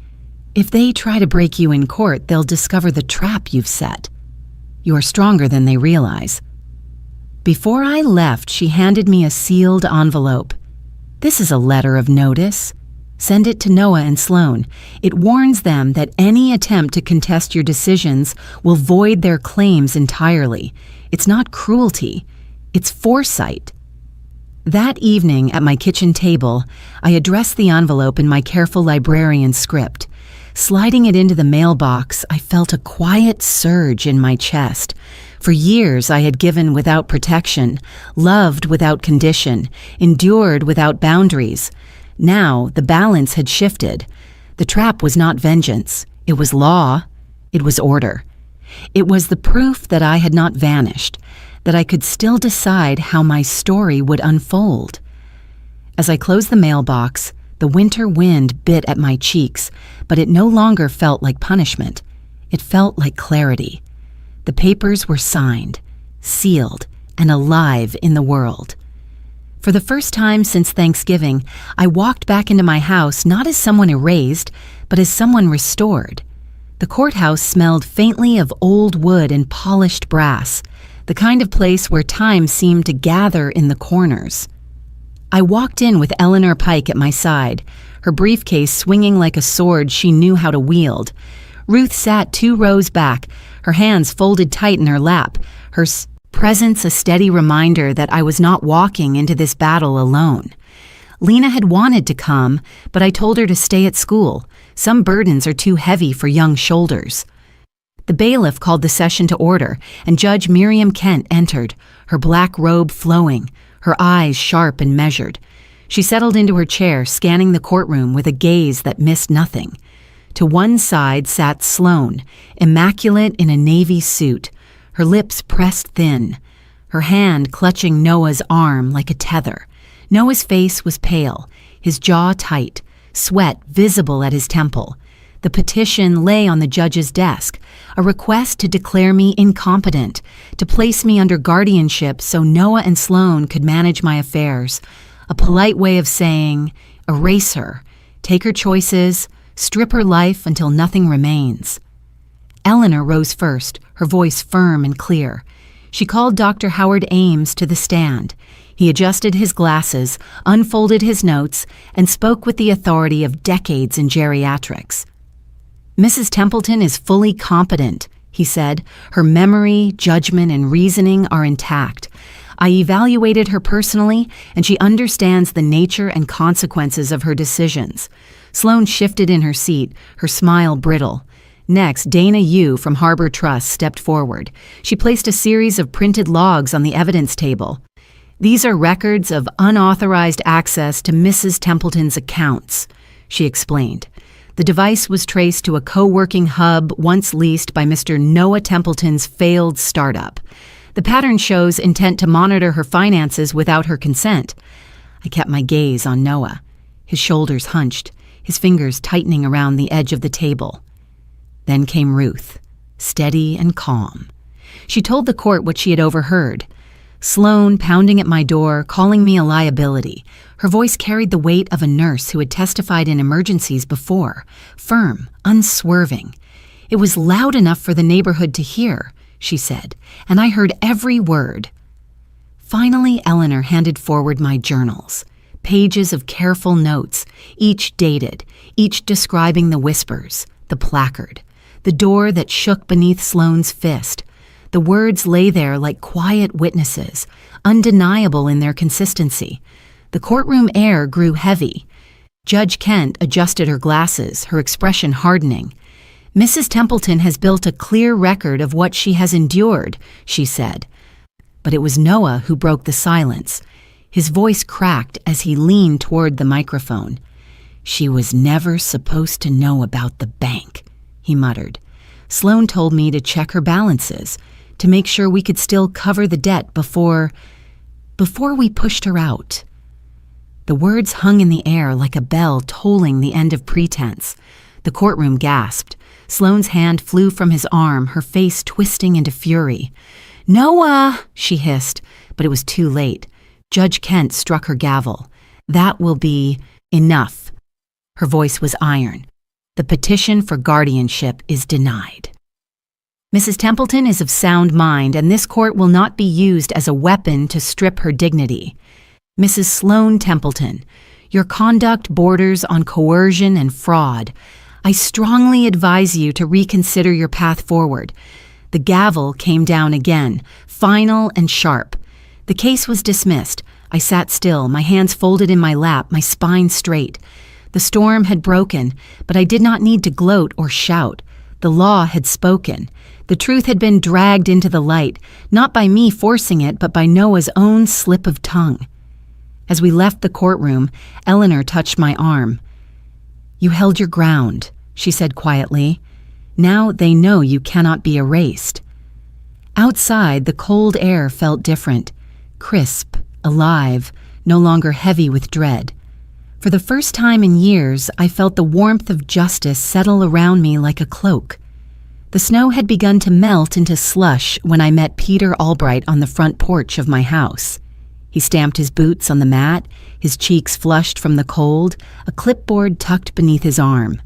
"if they try to break you in court, they'll discover the trap you've set. You are stronger than they realize." Before I left, she handed me a sealed envelope. "This is a letter of notice. Send it to Noah and Sloan. It warns them that any attempt to contest your decisions will void their claims entirely. It's not cruelty, it's foresight." That evening at my kitchen table, I addressed the envelope in my careful librarian script. Sliding it into the mailbox, I felt a quiet surge in my chest. For years I had given without protection, loved without condition, endured without boundaries. Now the balance had shifted. The trap was not vengeance. It was law. It was order. It was the proof that I had not vanished, that I could still decide how my story would unfold. As I closed the mailbox, the winter wind bit at my cheeks, but it no longer felt like punishment. It felt like clarity. The papers were signed, sealed, and alive in the world. For the first time since Thanksgiving, I walked back into my house not as someone erased, but as someone restored. The courthouse smelled faintly of old wood and polished brass, the kind of place where time seemed to gather in the corners. I walked in with Eleanor Pike at my side, her briefcase swinging like a sword she knew how to wield. Ruth sat 2 rows back, her hands folded tight in her lap, her presence a steady reminder that I was not walking into this battle alone. Lena had wanted to come, but I told her to stay at school. Some burdens are too heavy for young shoulders. The bailiff called the session to order, and Judge Miriam Kent entered, her black robe flowing, her eyes sharp and measured. She settled into her chair, scanning the courtroom with a gaze that missed nothing. To one side sat Sloan, immaculate in a navy suit, her lips pressed thin, her hand clutching Noah's arm like a tether. Noah's face was pale, his jaw tight, sweat visible at his temple. The petition lay on the judge's desk, a request to declare me incompetent, to place me under guardianship so Noah and Sloan could manage my affairs. A polite way of saying, erase her, take her choices, strip her life until nothing remains. Eleanor rose first, her voice firm and clear. She called Dr. Howard Ames to the stand. He adjusted his glasses, unfolded his notes, and spoke with the authority of decades in geriatrics. "Mrs. Templeton is fully competent," he said. "Her memory, judgment, and reasoning are intact. I evaluated her personally, and she understands the nature and consequences of her decisions." Sloan shifted in her seat, her smile brittle. Next, Dana Yu from Harbor Trust stepped forward. She placed a series of printed logs on the evidence table. "These are records of unauthorized access to Mrs. Templeton's accounts," she explained. The device was traced to a co-working hub once leased by Mr. Noah Templeton's failed startup. The pattern shows intent to monitor her finances without her consent. I kept my gaze on Noah, his shoulders hunched, his fingers tightening around the edge of the table. Then came Ruth, steady and calm. She told the court what she had overheard. Sloan pounding at my door, calling me a liability. Her voice carried the weight of a nurse who had testified in emergencies before, firm, unswerving. "It was loud enough for the neighborhood to hear," she said, "and I heard every word." Finally, Eleanor handed forward my journals, pages of careful notes, each dated, each describing the whispers, the placard, the door that shook beneath Sloan's fist. The words lay there like quiet witnesses, undeniable in their consistency. The courtroom air grew heavy. Judge Kent adjusted her glasses, her expression hardening. "Mrs. Templeton has built a clear record of what she has endured," she said. But it was Noah who broke the silence. His voice cracked as he leaned toward the microphone. "She was never supposed to know about the bank," he muttered. "Sloan told me to check her balances, to make sure we could still cover the debt before we pushed her out. The words hung in the air like a bell tolling the end of pretense. The courtroom gasped. Sloane's hand flew from his arm, her face twisting into fury. "Noah!" she hissed, but it was too late. Judge Kent struck her gavel. "That will be enough." Her voice was iron. "The petition for guardianship is denied. Mrs. Templeton is of sound mind, and this court will not be used as a weapon to strip her dignity. Mrs. Sloane Templeton, your conduct borders on coercion and fraud. I strongly advise you to reconsider your path forward." The gavel came down again, final and sharp. The case was dismissed. I sat still, my hands folded in my lap, my spine straight. The storm had broken, but I did not need to gloat or shout. The law had spoken. The truth had been dragged into the light, not by me forcing it, but by Noah's own slip of tongue. As we left the courtroom, Eleanor touched my arm. "You held your ground," she said quietly. "Now they know you cannot be erased." Outside, the cold air felt different, crisp, alive, no longer heavy with dread. For the first time in years, I felt the warmth of justice settle around me like a cloak. The snow had begun to melt into slush when I met Peter Albright on the front porch of my house. He stamped his boots on the mat, his cheeks flushed from the cold, a clipboard tucked beneath his arm.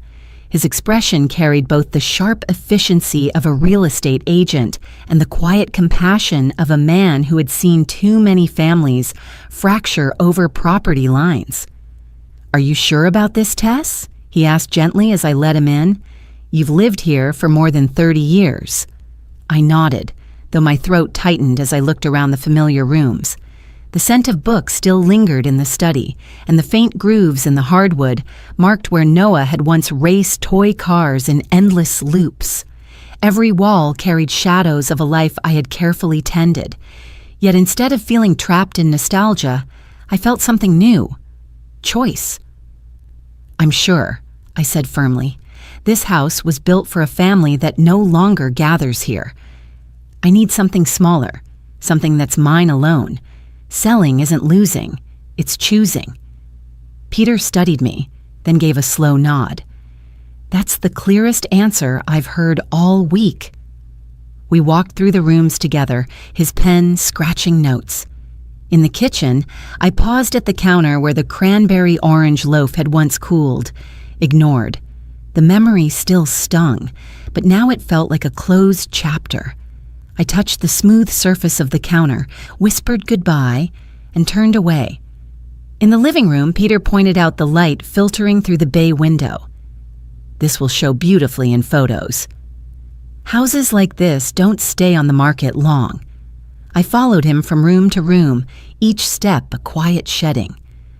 His expression carried both the sharp efficiency of a real estate agent and the quiet compassion of a man who had seen too many families fracture over property lines. "Are you sure about this, Tess?" he asked gently as I let him in. "You've lived here for more than 30 years. I nodded, though my throat tightened as I looked around the familiar rooms. The scent of books still lingered in the study, and the faint grooves in the hardwood marked where Noah had once raced toy cars in endless loops. Every wall carried shadows of a life I had carefully tended. Yet instead of feeling trapped in nostalgia, I felt something new. Choice. "I'm sure," I said firmly. "This house was built for a family that no longer gathers here. I need something smaller, something that's mine alone. Selling isn't losing, it's choosing." Peter studied me, then gave a slow nod. "That's the clearest answer I've heard all week." We walked through the rooms together, his pen scratching notes. In the kitchen, I paused at the counter where the cranberry orange loaf had once cooled. Ignored. The memory still stung, but now it felt like a closed chapter. I touched the smooth surface of the counter, whispered goodbye, and turned away. In the living room, Peter pointed out the light filtering through the bay window. "This will show beautifully in photos." Houses like this don't stay on the market long. I followed him from room to room, each step a quiet shedding.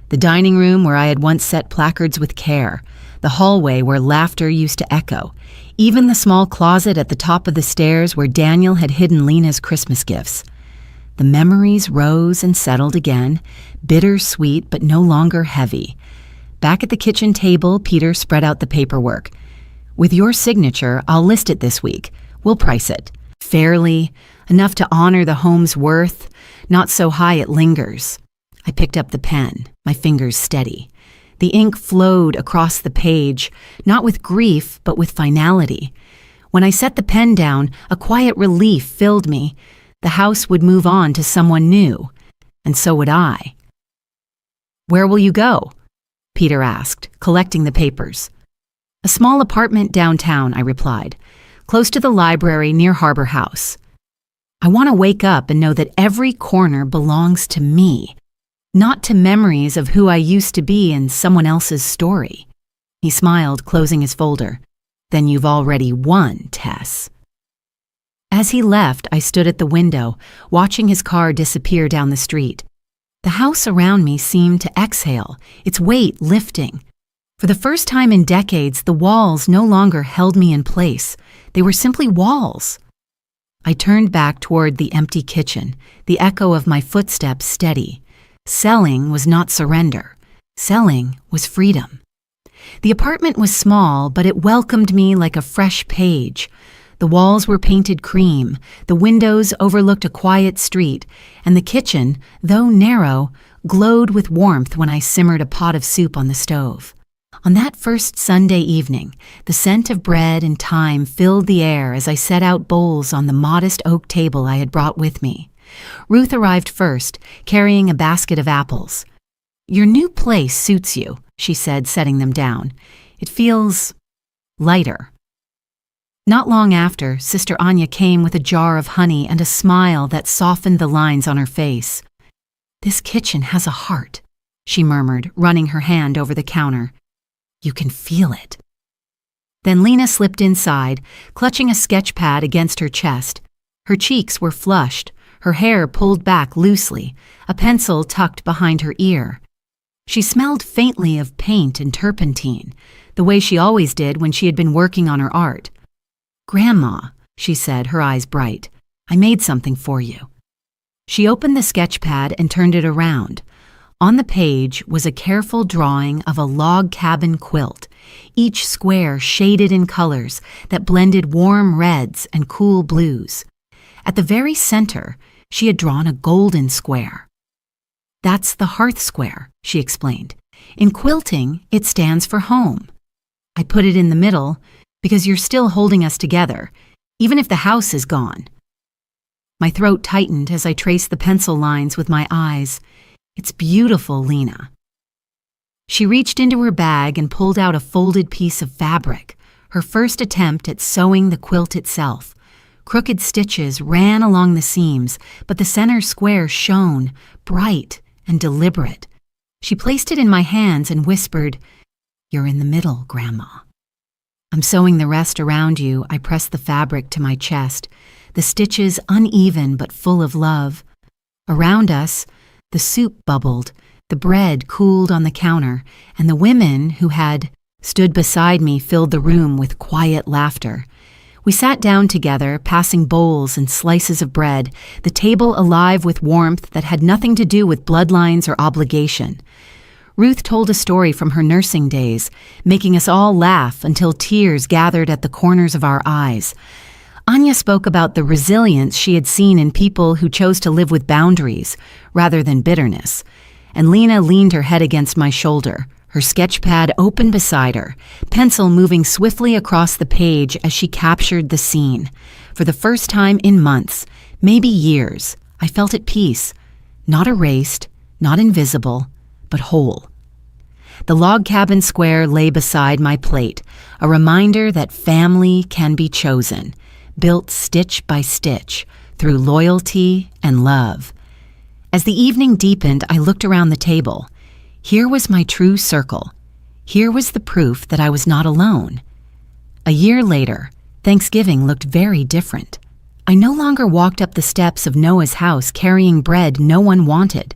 The dining room where I had once set placards with care, the hallway where laughter used to echo, even the small closet at the top of the stairs where Daniel had hidden Lena's Christmas gifts. The memories rose and settled again, bitter-sweet but no longer heavy. Back at the kitchen table, Peter spread out the paperwork. "With your signature, I'll list it this week. We'll price it. Fairly, enough to honor the home's worth, not so high it lingers." I picked up the pen, my fingers steady. The ink flowed across the page, not with grief, but with finality. When I set the pen down, a quiet relief filled me. The house would move on to someone new, and so would I. "Where will you go?" Peter asked, collecting the papers. "A small apartment downtown," I replied, "close to the library near Harbor House. I want to wake up and know that every corner belongs to me, not to memories of who I used to be in someone else's story." He smiled, closing his folder. "Then you've already won, Tess." As he left, I stood at the window, watching his car disappear down the street. The house around me seemed to exhale, its weight lifting. For the first time in decades, the walls no longer held me in place. They were simply walls. I turned back toward the empty kitchen, the echo of my footsteps steady. Selling was not surrender. Selling was freedom. The apartment was small, but it welcomed me like a fresh page. The walls were painted cream, the windows overlooked a quiet street, and the kitchen, though narrow, glowed with warmth when I simmered a pot of soup on the stove. On that first Sunday evening, the scent of bread and thyme filled the air as I set out bowls on the modest oak table I had brought with me. Ruth arrived first, carrying a basket of apples. "Your new place suits you," she said, setting them down. "It feels lighter." Not long after, Sister Anya came with a jar of honey and a smile that softened the lines on her face. "This kitchen has a heart," she murmured, running her hand over the counter. "You can feel it." Then Lena slipped inside, clutching a sketch pad against her chest. Her cheeks were flushed, her hair pulled back loosely, a pencil tucked behind her ear. She smelled faintly of paint and turpentine, the way she always did when she had been working on her art. "Grandma," she said, her eyes bright, "I made something for you." She opened the sketch pad and turned it around. On the page was a careful drawing of a log cabin quilt, each square shaded in colors that blended warm reds and cool blues. At the very center, she had drawn a golden square. "That's the hearth square," she explained. "In quilting, it stands for home. I put it in the middle because you're still holding us together, even if the house is gone." My throat tightened as I traced the pencil lines with my eyes. "It's beautiful, Lena." She reached into her bag and pulled out a folded piece of fabric, her first attempt at sewing the quilt itself. Crooked stitches ran along the seams, but the center square shone, bright and deliberate. She placed it in my hands and whispered, "You're in the middle, Grandma." "I'm sewing the rest around you." I pressed the fabric to my chest, the stitches uneven but full of love. Around us, the soup bubbled, the bread cooled on the counter, and the women who had stood beside me filled the room with quiet laughter. We sat down together, passing bowls and slices of bread, the table alive with warmth that had nothing to do with bloodlines or obligation. Ruth told a story from her nursing days, making us all laugh until tears gathered at the corners of our eyes. Anya spoke about the resilience she had seen in people who chose to live with boundaries rather than bitterness. And Lena leaned her head against my shoulder, her sketch pad open beside her, pencil moving swiftly across the page as she captured the scene. For the first time in months, maybe years, I felt at peace, not erased, not invisible, but whole. The log cabin square lay beside my plate, a reminder that family can be chosen, built stitch by stitch, through loyalty and love. As the evening deepened, I looked around the table. Here was my true circle. Here was the proof that I was not alone. A year later, Thanksgiving looked very different. I no longer walked up the steps of Noah's house carrying bread no one wanted.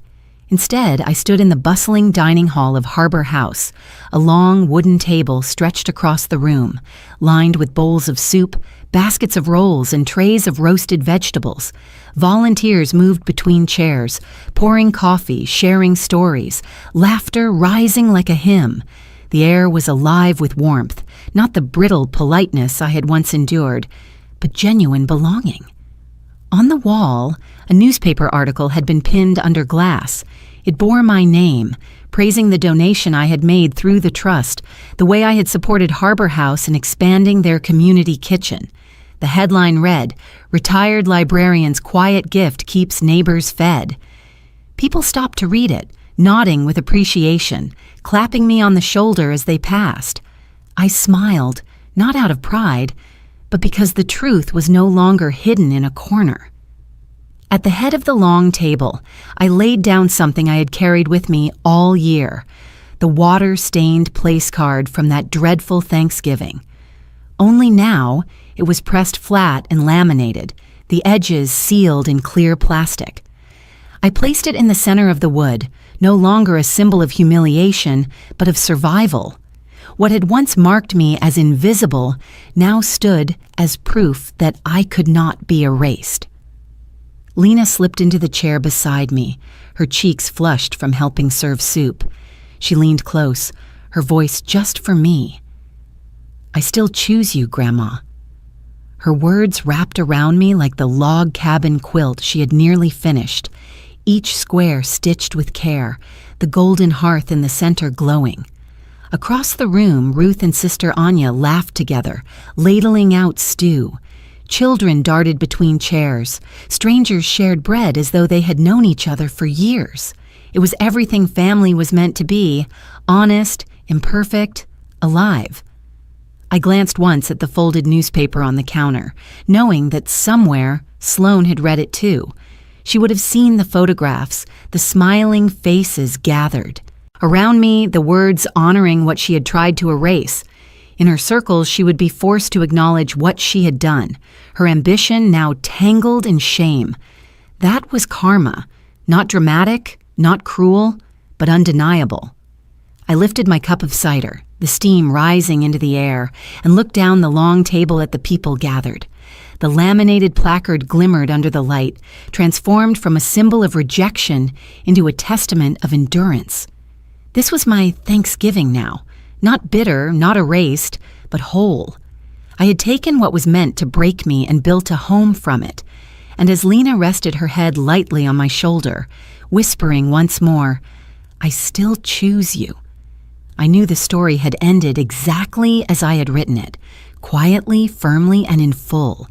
Instead, I stood in the bustling dining hall of Harbor House, a long wooden table stretched across the room, lined with bowls of soup, baskets of rolls, and trays of roasted vegetables. Volunteers moved between chairs, pouring coffee, sharing stories, laughter rising like a hymn. The air was alive with warmth, not the brittle politeness I had once endured, but genuine belonging. On the wall, a newspaper article had been pinned under glass. It bore my name, praising the donation I had made through the trust, the way I had supported Harbor House in expanding their community kitchen. The headline read, "Retired Librarian's Quiet Gift Keeps Neighbors Fed." People stopped to read it, nodding with appreciation, clapping me on the shoulder as they passed. I smiled, not out of pride, but because the truth was no longer hidden in a corner. At the head of the long table, I laid down something I had carried with me all year, the water-stained place card from that dreadful Thanksgiving. Only now, it was pressed flat and laminated, the edges sealed in clear plastic. I placed it in the center of the wood, no longer a symbol of humiliation, but of survival. What had once marked me as invisible now stood as proof that I could not be erased. Lena slipped into the chair beside me, her cheeks flushed from helping serve soup. She leaned close, her voice just for me. "I still choose you, Grandma." her words wrapped around me like the log cabin quilt she had nearly finished, each square stitched with care, the golden hearth in the center glowing. Across the room, Ruth and Sister Anya laughed together, ladling out stew. Children darted between chairs. Strangers shared bread as though they had known each other for years. It was everything family was meant to be: honest, imperfect, alive. I glanced once at the folded newspaper on the counter, knowing that somewhere Sloane had read it too. She would have seen the photographs, the smiling faces gathered. Around me, the words honoring what she had tried to erase. In her circles, she would be forced to acknowledge what she had done, her ambition now tangled in shame. That was karma, not dramatic, not cruel, but undeniable. I lifted my cup of cider, the steam rising into the air, and looked down the long table at the people gathered. The laminated placard glimmered under the light, transformed from a symbol of rejection into a testament of endurance. This was my Thanksgiving now, not bitter, not erased, but whole. I had taken what was meant to break me and built a home from it. And as Lena rested her head lightly on my shoulder, whispering once more, "I still choose you," I knew the story had ended exactly as I had written it, quietly, firmly, and in full.